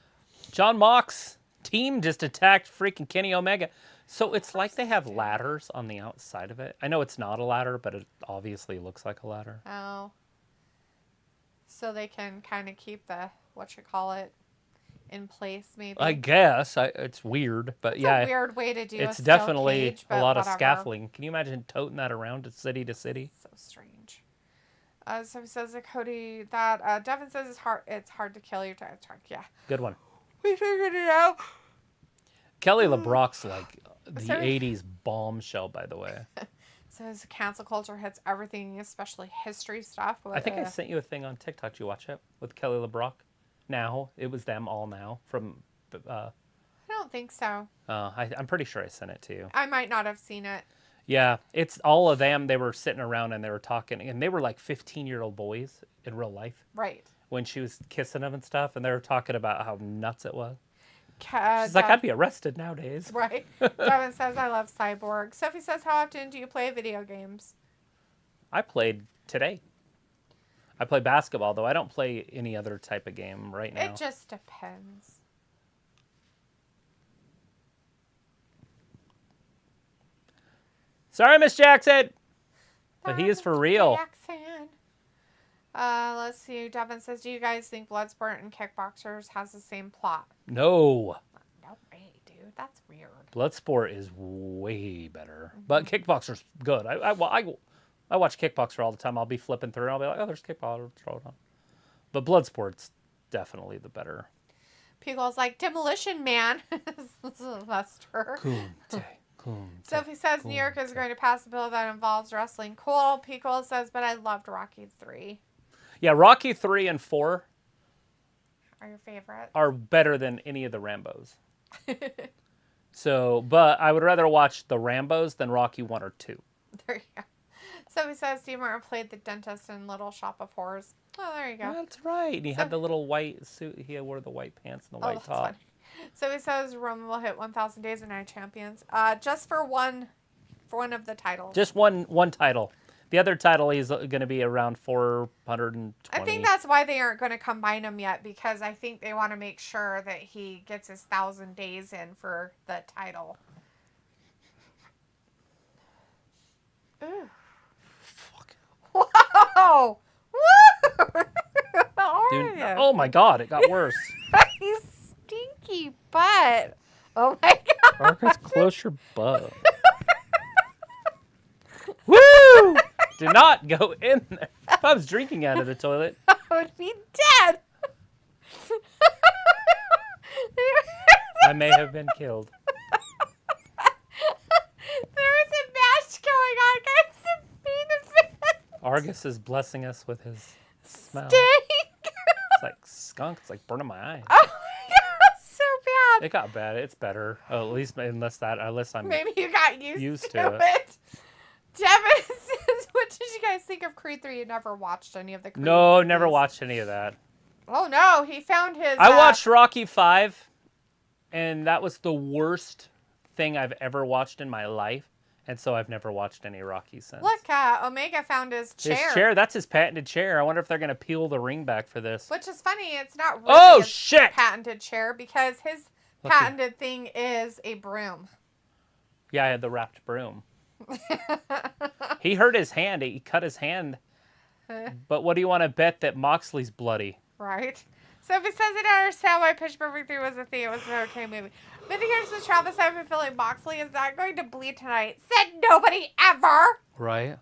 John Mox team just attacked freaking Kenny Omega. So it's like they have ladders on the outside of it. I know it's not a ladder, but it obviously looks like a ladder. Oh. So they can kind of keep the, in place, maybe. I guess. It's weird, but it's yeah. It's a weird way to do it. It's definitely cage, a lot of scaffolding. Can you imagine toting that around to city to city? So strange. So he says that Cody, that Devin says it's hard to kill your time. Yeah. Good one. We figured it out. Kelly LeBrock's like the 80s bombshell, by the way. Says cancel culture hits everything, especially history stuff. I think I sent you a thing on TikTok. Did you watch it with Kelly LeBrock? Now it was them all now from. I don't think so. I'm pretty sure I sent it to you. I might not have seen it. Yeah, it's all of them. They were sitting around and they were talking, and they were like 15-year-old boys in real life. Right. when she was kissing him and stuff, and they were talking about how nuts it was. She's She's like, I'd be arrested nowadays. Right. Devin says, I love Cyborg. Sophie says, how often do you play video games? I played today. I play basketball, though. I don't play any other type of game right now. It just depends. Sorry, Miss Jackson. But he is for real. Jackson. Let's see. Devin says, do you guys think Bloodsport and Kickboxers has the same plot? No. No way, dude. That's weird. Bloodsport is way better. But Kickboxer's good. I watch Kickboxer all the time. I'll be flipping through and I'll be like, oh, there's Kickboxer. I'll throw it on. But Bloodsport's definitely the better. People's like, Demolition Man. Sylvester. Sophie says New York is going to pass a bill that involves wrestling. Cool. Pickle says, but I loved Rocky 3. Yeah, Rocky 3 and 4 are your favorites. Are better than any of the Rambos. So, but I would rather watch the Rambos than Rocky 1 or 2. There you go. Sophie says Steve Martin played the dentist in Little Shop of Horrors. Oh, there you go. That's right. And he had the little white suit. He wore the white pants and the white top. Funny. Sophie says Roman will hit 1,000 Days of Night Champions. Just for one of the titles. Just one title. The other title is going to be around 420. I think that's why they aren't going to combine them yet, because I think they want to make sure that he gets his 1,000 days in for the title. Ooh. Fuck. Whoa! Woo! Dude, oh my God, it got worse. You stinky butt. Oh my God. Marcus, close your butt. Woo! Do not go in there. If I was drinking out of the toilet, I would be dead. I may have been killed. There is a match going on, guys. The main event. Argus is blessing us with his smell. Stink. It's like skunk. It's like burning my eye. Oh my God, so bad. It got bad. It's better. Oh, at least unless I'm Maybe you got used to to it. Devin says, what did you guys think of Creed 3? You never watched any of the Creed No, movies. never watched any of that. Oh no, he found his... I watched Rocky 5, and that was the worst thing I've ever watched in my life, and so I've never watched any Rocky since. Look, Omega found his chair. His chair, that's his patented chair. I wonder if they're going to peel the ring back for this. Which is funny, it's not really shit! Patented chair, because his patented thing is a broom. Yeah, I had the wrapped broom. He hurt his hand. He cut his hand. But what do you want to bet that Moxley's bloody? Right. So if it says it, I understand why Pitch Perfect 3 was a thing. It was an okay movie. But here's the Travis. I've been feeling Moxley is not going to bleed tonight. Said nobody ever. Right.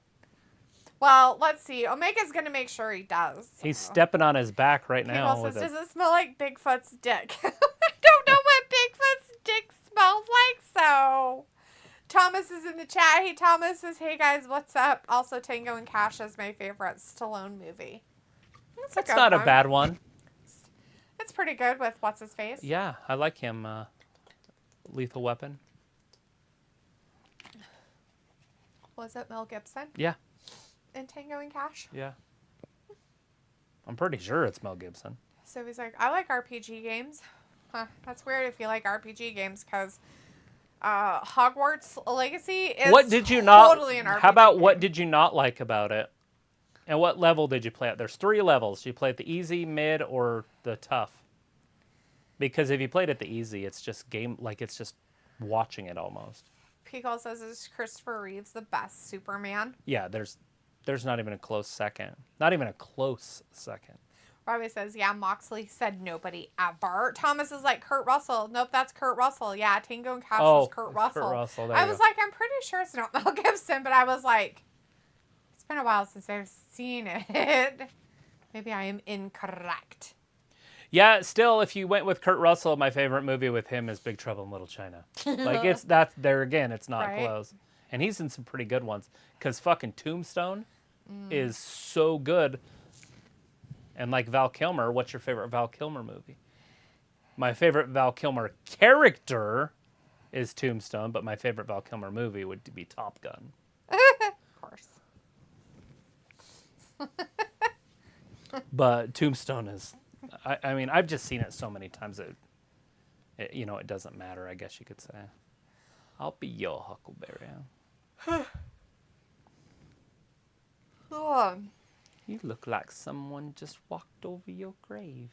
Well, let's see. Omega's going to make sure he does. He's stepping on his back right now. People says, does it smell like Bigfoot's dick? I don't know what Bigfoot's dick smells like, so... Thomas is in the chat. Hey, Thomas says, hey, guys, what's up? Also, Tango and Cash is my favorite Stallone movie. That's not a bad one. It's pretty good with what's-his-face. Yeah, I like him. Lethal Weapon. Was it Mel Gibson? Yeah. In Tango and Cash? Yeah. I'm pretty sure it's Mel Gibson. So he's like, I like RPG games. Huh, that's weird if you like RPG games, because... Hogwarts Legacy is totally an RPG How about game. what did you not like about it? And what level did you play at? There's 3 levels. You play at the easy, mid, or the tough. Because if you played at the easy, it's just it's just watching it almost. Pico says, is Christopher Reeves the best Superman? Yeah, there's not even a close second. Not even a close second. Robbie says, yeah, Moxley said nobody ever. Thomas is like, Kurt Russell. Nope, that's Kurt Russell. Yeah, Tango and Cash was Kurt Russell. Kurt Russell. I was like, I'm pretty sure it's not Mel Gibson, but I was like, it's been a while since I've seen it. Maybe I am incorrect. Yeah, still, if you went with Kurt Russell, my favorite movie with him is Big Trouble in Little China. Like, it's not close. And he's in some pretty good ones. Because fucking Tombstone is so good. And like Val Kilmer, what's your favorite Val Kilmer movie? My favorite Val Kilmer character is Tombstone, but my favorite Val Kilmer movie would be Top Gun. Of course. But Tombstone is, I mean, I've just seen it so many times that, it doesn't matter, I guess you could say. I'll be your Huckleberry. Oh. You look like someone just walked over your grave.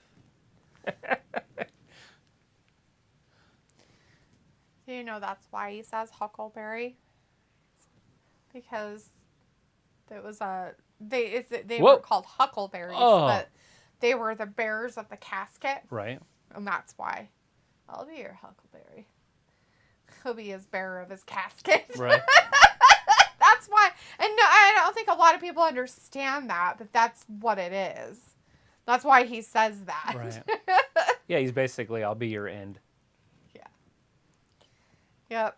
Do you know that's why he says Huckleberry? Because there was they were called Huckleberries, but they were the bearers of the casket. Right. And that's why. I'll be your Huckleberry. He'll be his bearer of his casket. Right. That's why. And no, I don't think a lot of people understand that, but that's what it is. That's why he says that. Right. Yeah, he's basically, I'll be your end. Yeah. Yep.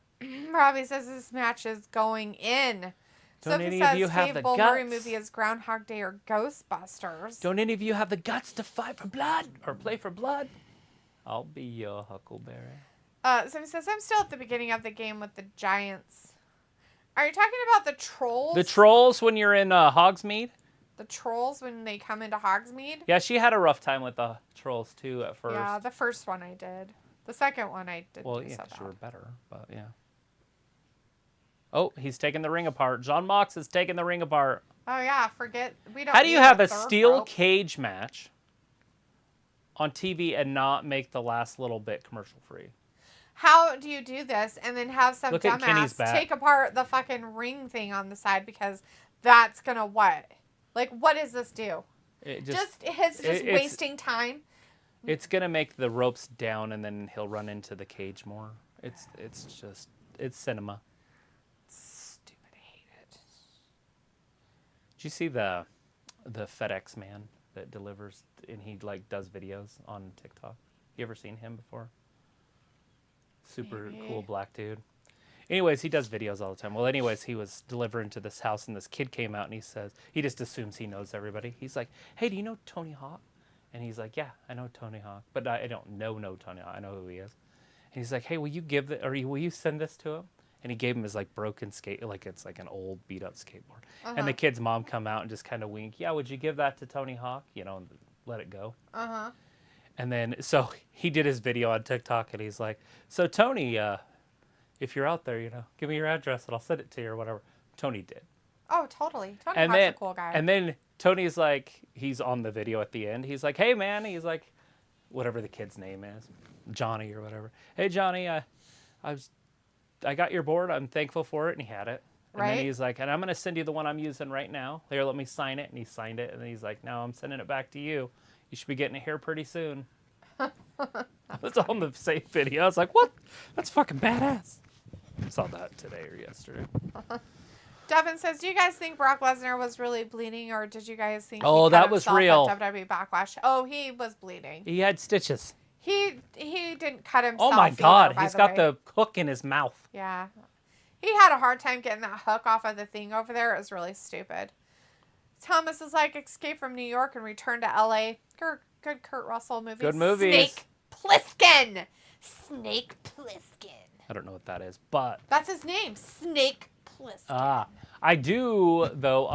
Robbie says this match is going in. Don't Sophie any says of you have the favorite guts? Wolverine movie is Groundhog Day or Ghostbusters. Don't any of you have the guts to fight for blood or play for blood? I'll be your Huckleberry. Sophie says, I'm still at the beginning of the game with the Giants. Are you talking about the trolls? The trolls when you're in Hogsmeade? The trolls when they come into Hogsmeade? Yeah, she had a rough time with the trolls too at first. Yeah, the first one I did. The second one I didn't Well, do yeah, so because you were bad. better, but yeah. Oh, he's taking the ring apart. John Mox is taking the ring apart. Oh yeah, we don't. How do you need have a third steel rope. cage match on TV and not make the last little bit commercial free? How do you do this and then have some Look at Kenny's dumbass back. take apart the fucking ring thing on the side because that's gonna what? Like, what does this do? It's Wasting time. It's gonna make the ropes down and then he'll run into the cage more. It's cinema. Stupid, I hate it. Did you see the FedEx man that delivers and he like does videos on TikTok? You ever seen him before? Super cool black dude. Anyways, he does videos all the time. Well, anyways, he was delivering to this house and this kid came out and he just assumes he knows everybody. He's like, hey, do you know Tony Hawk? And he's like, yeah, I know Tony Hawk, but I don't know Tony Hawk. I know who he is. And he's like, hey, will you send this to him? And he gave him his like broken skate, like it's like an old beat up skateboard. Uh-huh. And the kid's mom come out and just kind of wink, yeah, would you give that to Tony Hawk? And let it go. Uh-huh. And then, so he did his video on TikTok and he's like, so Tony, if you're out there, give me your address and I'll send it to you or whatever. Tony did. Oh, totally. Tony And Hawk's then, a cool guy. and then Tony's like, he's on the video at the end. He's like, hey man, he's like, whatever the kid's name is, Johnny or whatever. Hey Johnny, I got your board. I'm thankful for it. And he had it. And Right. then he's like, and I'm going to send you the one I'm using right now. Here, let me sign it. And he signed it. And then he's like, now I'm sending it back to you. You should be getting it here pretty soon. That's on the same video. I was like, what? That's fucking badass. I saw that today or yesterday. Devin says, do you guys think Brock Lesnar was really bleeding or did you guys think Oh, he cut that was himself real. at WWE Backlash? Oh, he was bleeding. He had stitches. He didn't cut himself. Oh my either, God. by He's the got way. the hook in his mouth. Yeah. He had a hard time getting that hook off of the thing over there. It was really stupid. Thomas is like, Escape from New York and Return to LA. Good Kurt Russell movie. Good movies. Snake Plissken. Snake Plissken. I don't know what that is, but That's his name. Snake Plissken. I do though.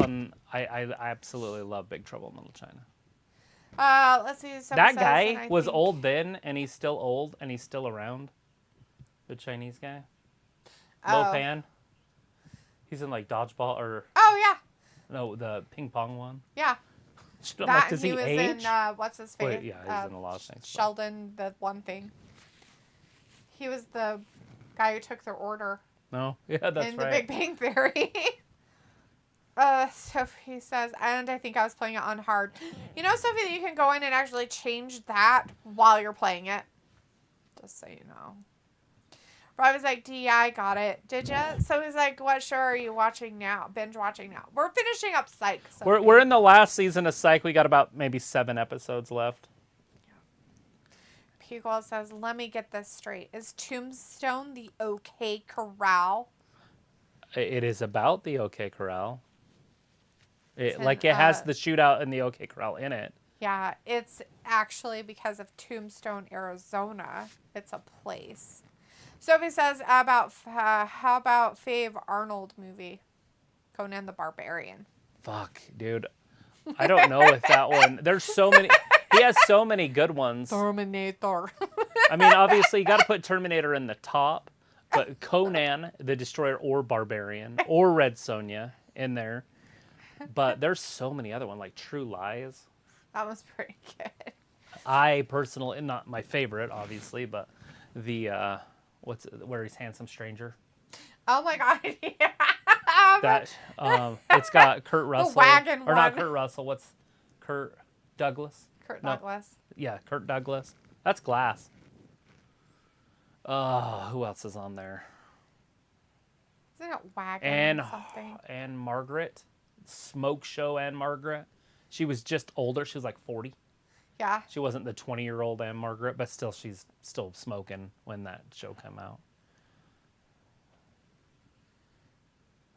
I absolutely love Big Trouble in Little China. Let's see. That guy was old then, and he's still old, and he's still around. The Chinese guy, Lo Pan. He's in like dodgeball or Oh yeah. no, the ping pong one. Yeah. I'm That like, and does he he was age? in what's his face? Wait, yeah, he's in a lot of things. but- Sheldon, the one thing. He was the guy who took their order No, yeah, that's in the right. Big Bang Theory. Sophie says, and I think I was playing it on hard. You know, Sophie, that you can go in and actually change that while you're playing it. Just so you know. Rob was like, yeah, I got it. Did you? So he's like, what show are you watching now? Binge watching now. We're finishing up Psych. Sophie. We're in the last season of Psych. We got about maybe 7 episodes left. Pugel says, let me get this straight. Is Tombstone the OK Corral? It is about the OK Corral. It's in, It has the shootout in the OK Corral in it. Yeah, it's actually because of Tombstone, Arizona. It's a place. Sophie says, how about Fave Arnold movie? Conan the Barbarian. Fuck, dude. I don't know if that one. There's so many. He has so many good ones. Terminator. I mean, obviously, you got to put Terminator in the top, but Conan, the Destroyer, or Barbarian, or Red Sonja in there. But there's so many other ones, like True Lies. That was pretty good. I personally, not my favorite, obviously, but the where he's Handsome Stranger. Oh my god! Yeah. That it's got Kurt Russell. The wagon or not one. Kurt Russell. What's Kurt Douglas? Kurt No. Douglas. Yeah, Kurt Douglas. That's Glass. Who else is on there? Isn't it wagon And something? and Margaret, Smoke Show and Margaret. She was just older. She was like 40. Yeah. She wasn't the 20-year-old Anne Margaret, but still, she's still smoking when that show came out.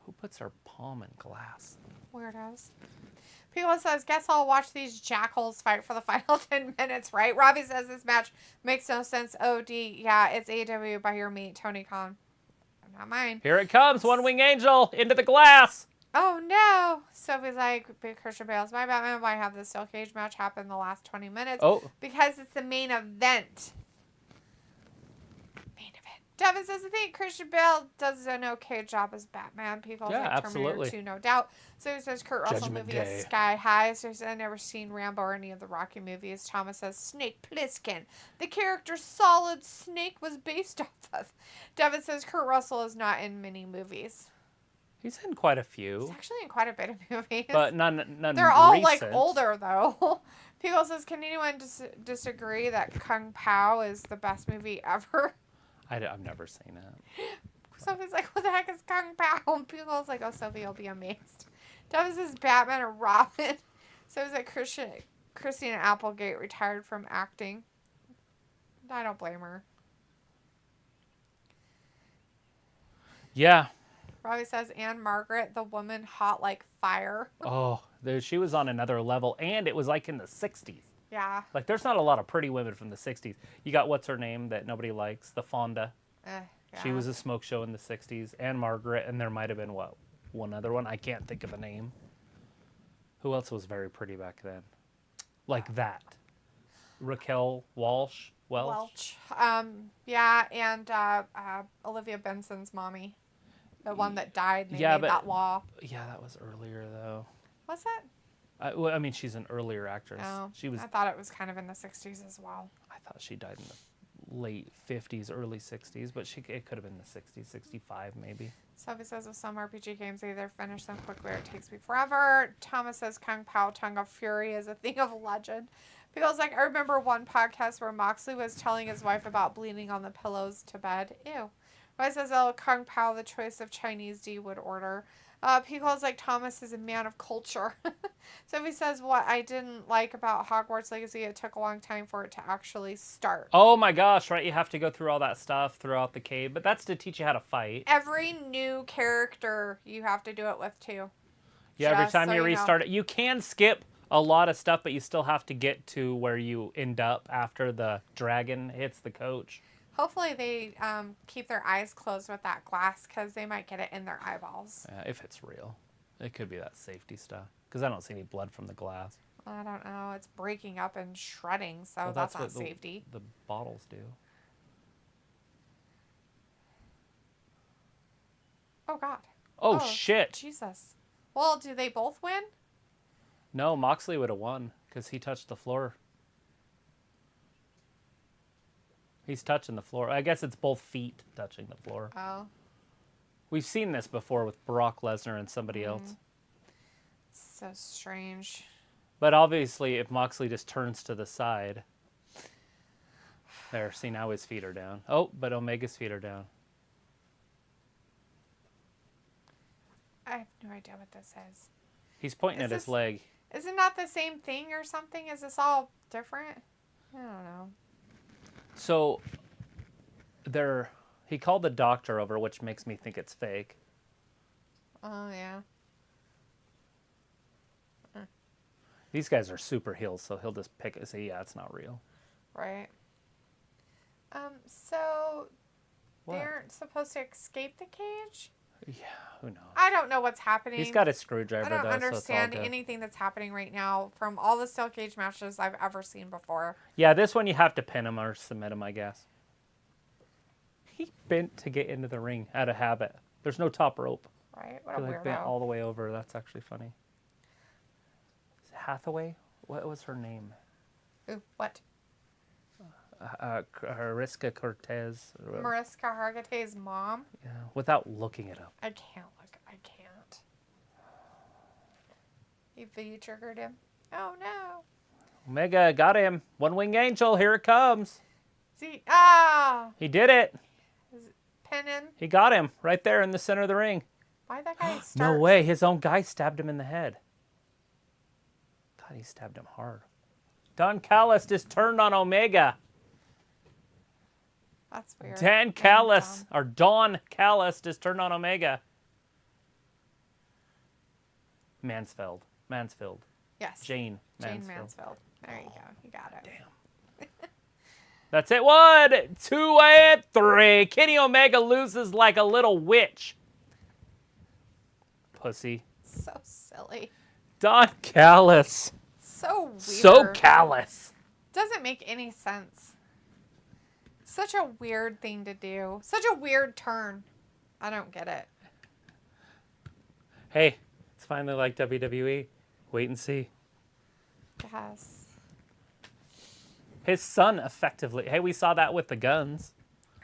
Who puts her palm in glass? Weirdos. People says, guess I'll watch these jackals fight for the final 10 minutes, right? Robbie says this match makes no sense. OD. Yeah, it's AEW by your mate, Tony Khan. Not mine. Here it comes. One Wing Angel into the glass. Oh, no. Sophie's like, Big Christian Bale's my Batman. Why have the steel cage match happen in the last 20 minutes? Oh. Because it's the main event. Main event. Devin says, I think Christian Bale does an okay job as Batman. People Yeah, like absolutely. Terminator 2, no doubt. So he says Kurt Russell Judgment movie Day. is sky high. So he says, I've never seen Rambo or any of the Rocky movies. Thomas says, Snake Plissken. The character Solid Snake was based off of. Devin says Kurt Russell is not in many movies. He's in quite a He's few, actually in quite a bit of movies. but none They're all recent. like older though. People says, can anyone disagree that Kung Pao is the best movie ever? I've never seen it. Sophie's like, what the heck is Kung Pao? And people's like, oh, Sophie, you'll be amazed. Devin says Batman and Robin. So he's like, Christina Applegate retired from acting. I don't blame her. Yeah. Robbie says, and Margaret, the woman hot like fire. Oh, she was on another level, and it was like in the 60s. Yeah. Like, there's not a lot of pretty women from the 60s. You got, what's her name that nobody likes? The Fonda. Yeah. She was a smoke show in the 60s. And Margaret, and there might have been, one other one? I can't think of a name. Who else was very pretty back then? Like that. Raquel Welch. Yeah, and Olivia Benson's mommy. The one that died and they made that law. Yeah, that was earlier, though. Was it? I mean, she's an earlier actress. Oh, She was. I thought it was kind of in the 60s as well. I thought she died in the late 50s, early 60s, but it could have been the 60s, 65 maybe. Sophie says with some RPG games, they either finish them quickly or it takes me forever. Thomas says Kung Pao Tongue of Fury is a thing of legend. Because, like, I remember one podcast where Moxley was telling his wife about bleeding on the pillows to bed. Ew. Roy says, oh, Kung Pao, the choice of Chinese D would order. Because, like, Thomas is a man of culture. Sophie says, what I didn't like about Hogwarts Legacy, it took a long time for it to actually start. Oh my gosh, right? You have to go through all that stuff throughout the cave, but that's to teach you how to fight. Every new character you have to do it with, too. Yeah, every time you restart it. You can skip a lot of stuff, but you still have to get to where you end up after the dragon hits the coach. Hopefully they keep their eyes closed with that glass because they might get it in their eyeballs. If it's real. It could be that safety stuff. Because I don't see any blood from the glass. I don't know. It's breaking up and shredding, so that's not safety. The bottles do. Oh, God. Oh, shit. Jesus. Well, do they both win? No, Moxley would have won because he touched the floor. He's touching the floor. I guess it's both feet touching the floor. Oh. We've seen this before with Brock Lesnar and somebody else. So strange. But obviously, if Moxley just turns to the side. There, see, now his feet are down. Oh, but Omega's feet are down. I have no idea what this is. He's pointing at his leg. Isn't that the same thing or something? Is this all different? I don't know. So, he called the doctor over, which makes me think it's fake. Oh, yeah. These guys are super heels, so he'll just pick it and say, yeah, it's not real. Right. So, What? they aren't supposed to escape the cage? Yeah, who knows? I don't know what's happening. He's got a screwdriver, I don't though, understand so it's all good. anything that's happening right now from all the steel cage matches I've ever seen before. Yeah, this one you have to pin him or submit him, I guess. He bent to get into the ring out of habit. There's no top rope. Right? What a He bent weirdo. all the way over. That's actually funny. Is it Hathaway? What was her name? Ooh, what? Mariska Cortez. Mariska Hargitay's mom? Yeah, without looking it up. I can't look. I can't. You triggered him. Oh, no. Omega got him. One Wing Angel. Here it comes. See? He did it. Pin him. He got him right there in the center of the ring. Why'd that guy start? No way. His own guy stabbed him in the head. God, he stabbed him hard. Don Callis just turned on Omega. That's weird. Don Callis just turned on Omega. Mansfield. Yes. Jane Mansfield. Mansfield. There you go. You got it. Damn. That's it. 1, 2, and 3. Kenny Omega loses like a little witch. Pussy. So silly. Don Callis. So weird. So callous. Doesn't make any sense. Such a weird thing to do. Such a weird turn. I don't get it. Hey, it's finally like WWE. Wait and see. Yes. His son effectively. Hey, we saw that with the Guns.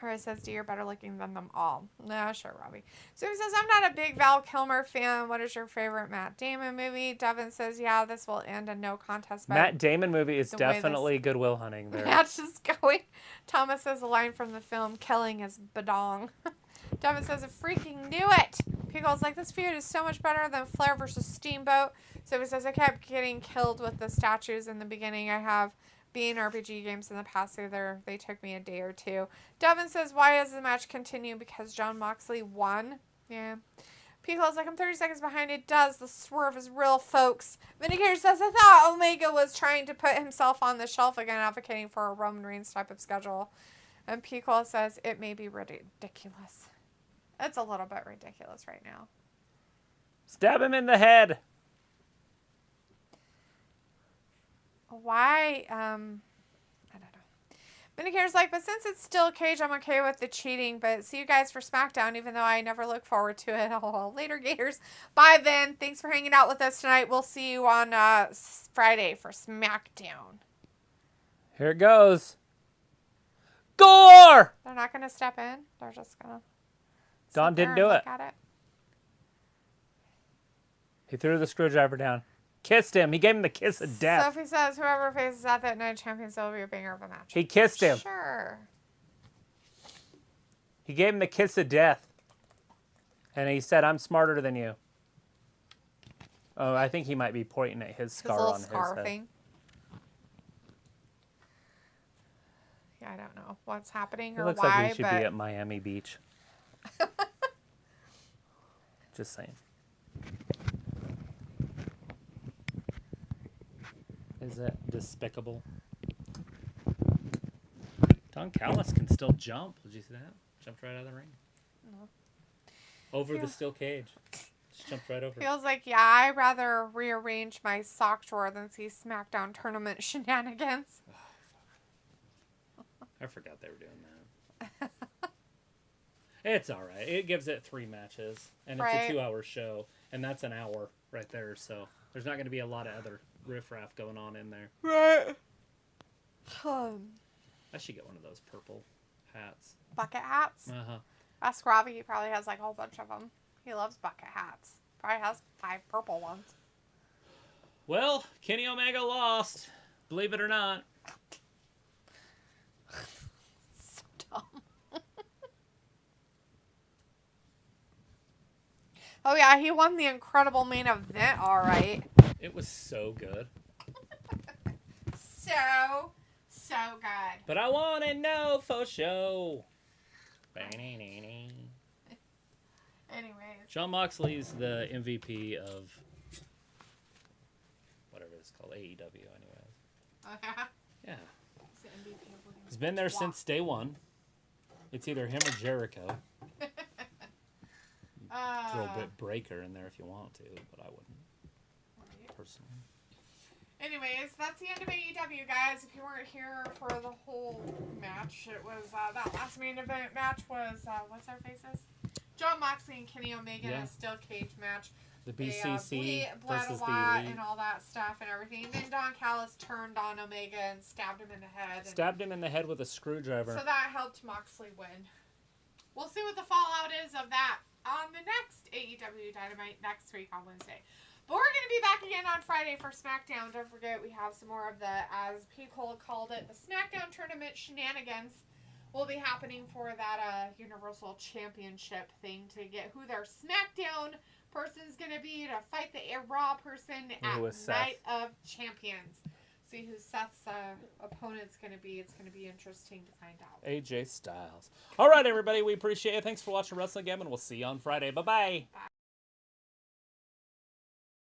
Or it says, you're better looking than them all. Nah, sure, Robbie. So he says, I'm not a big Val Kilmer fan. What is your favorite Matt Damon movie? Devin says, yeah, this will end a no contest. Matt Damon movie is definitely Good Will Hunting there. Match is going. Thomas says a line from the film, killing is badong. Devin says, I freaking knew it. Pickle's like, this feud is so much better than Flair versus Steamboat. So he says, I kept getting killed with the statues in the beginning. I have being RPG games in the past, they took me a day or two. Devin says, why does the match continue? Because Jon Moxley won. Yeah. Pico's like, I'm 30 seconds behind. It does. The swerve is real, folks. Vindicator says, I thought Omega was trying to put himself on the shelf again, advocating for a Roman Reigns type of schedule. And Pico says, it may be ridiculous. It's a little bit ridiculous right now. Stab him in the head. Why, I don't know. Vindicator's like, but since it's still Cage, I'm okay with the cheating, but see you guys for SmackDown, even though I never look forward to it. Oh, later, Gators. Bye, Vin. Thanks for hanging out with us tonight. We'll see you on Friday for SmackDown. Here it goes. Gore! They're not going to step in. They're just going to Don didn't do it. At it. He threw the screwdriver down. Kissed him. He gave him the kiss of death. Sophie says, whoever faces out that night champions will be a banger of a match. He kissed him. Sure. He gave him the kiss of death. And he said, I'm smarter than you. Oh, I think he might be pointing at his scar on his head. Thing. Yeah, I don't know what's happening or why, It looks like he should be at Miami Beach. Just saying. Is that despicable? Don Callis can still jump. Did you see that? Jumped right out of the ring. No. Over the steel cage. Just jumped right over. Feels like, yeah, I'd rather rearrange my sock drawer than see SmackDown tournament shenanigans. I forgot they were doing that. It's all right. It gives it 3 matches, and it's a 2-hour show, and that's an hour right there. So there's not going to be a lot of other riffraff going on in there. Right. I should get one of those purple hats. Bucket hats? Uh-huh. Ask Robbie. He probably has like a whole bunch of them. He loves bucket hats. Probably has 5 purple ones. Well, Kenny Omega lost. Believe it or not. So dumb. Oh, yeah, he won the incredible main event, all right. It was so good. So good. But I want to know for sure. Anyways. Jon Moxley's the MVP of whatever it's called, AEW anyways. Oh, yeah? Yeah. He's the MVP of Women's He's been there since day one. It's either him or Jericho. Throw a bit breaker in there if you want to, but I wouldn't. Right. Personally. Anyways, that's the end of AEW, guys. If you weren't here for the whole match, it was that last main event match was what's our faces? John Moxley and Kenny Omega in a steel cage match. The BCC bled versus a lot the Elite. and all that stuff and everything. And then Don Callis turned on Omega and stabbed him in the head. Stabbed him in the head with a screwdriver. So that helped Moxley win. We'll see what the fallout is of that on the next AEW Dynamite next week on Wednesday. But we're going to be back again on Friday for SmackDown. Don't forget, we have some more of the, as P. Cole called it, the SmackDown Tournament shenanigans will be happening for that Universal Championship thing to get who their SmackDown person's going to be to fight the Raw person at Night of Champions. See who Seth's opponent's going to be. It's going to be interesting to find out. AJ Styles. All right, everybody. We appreciate it. Thanks for watching Wrestling Game, and we'll see you on Friday. Bye-bye. Bye.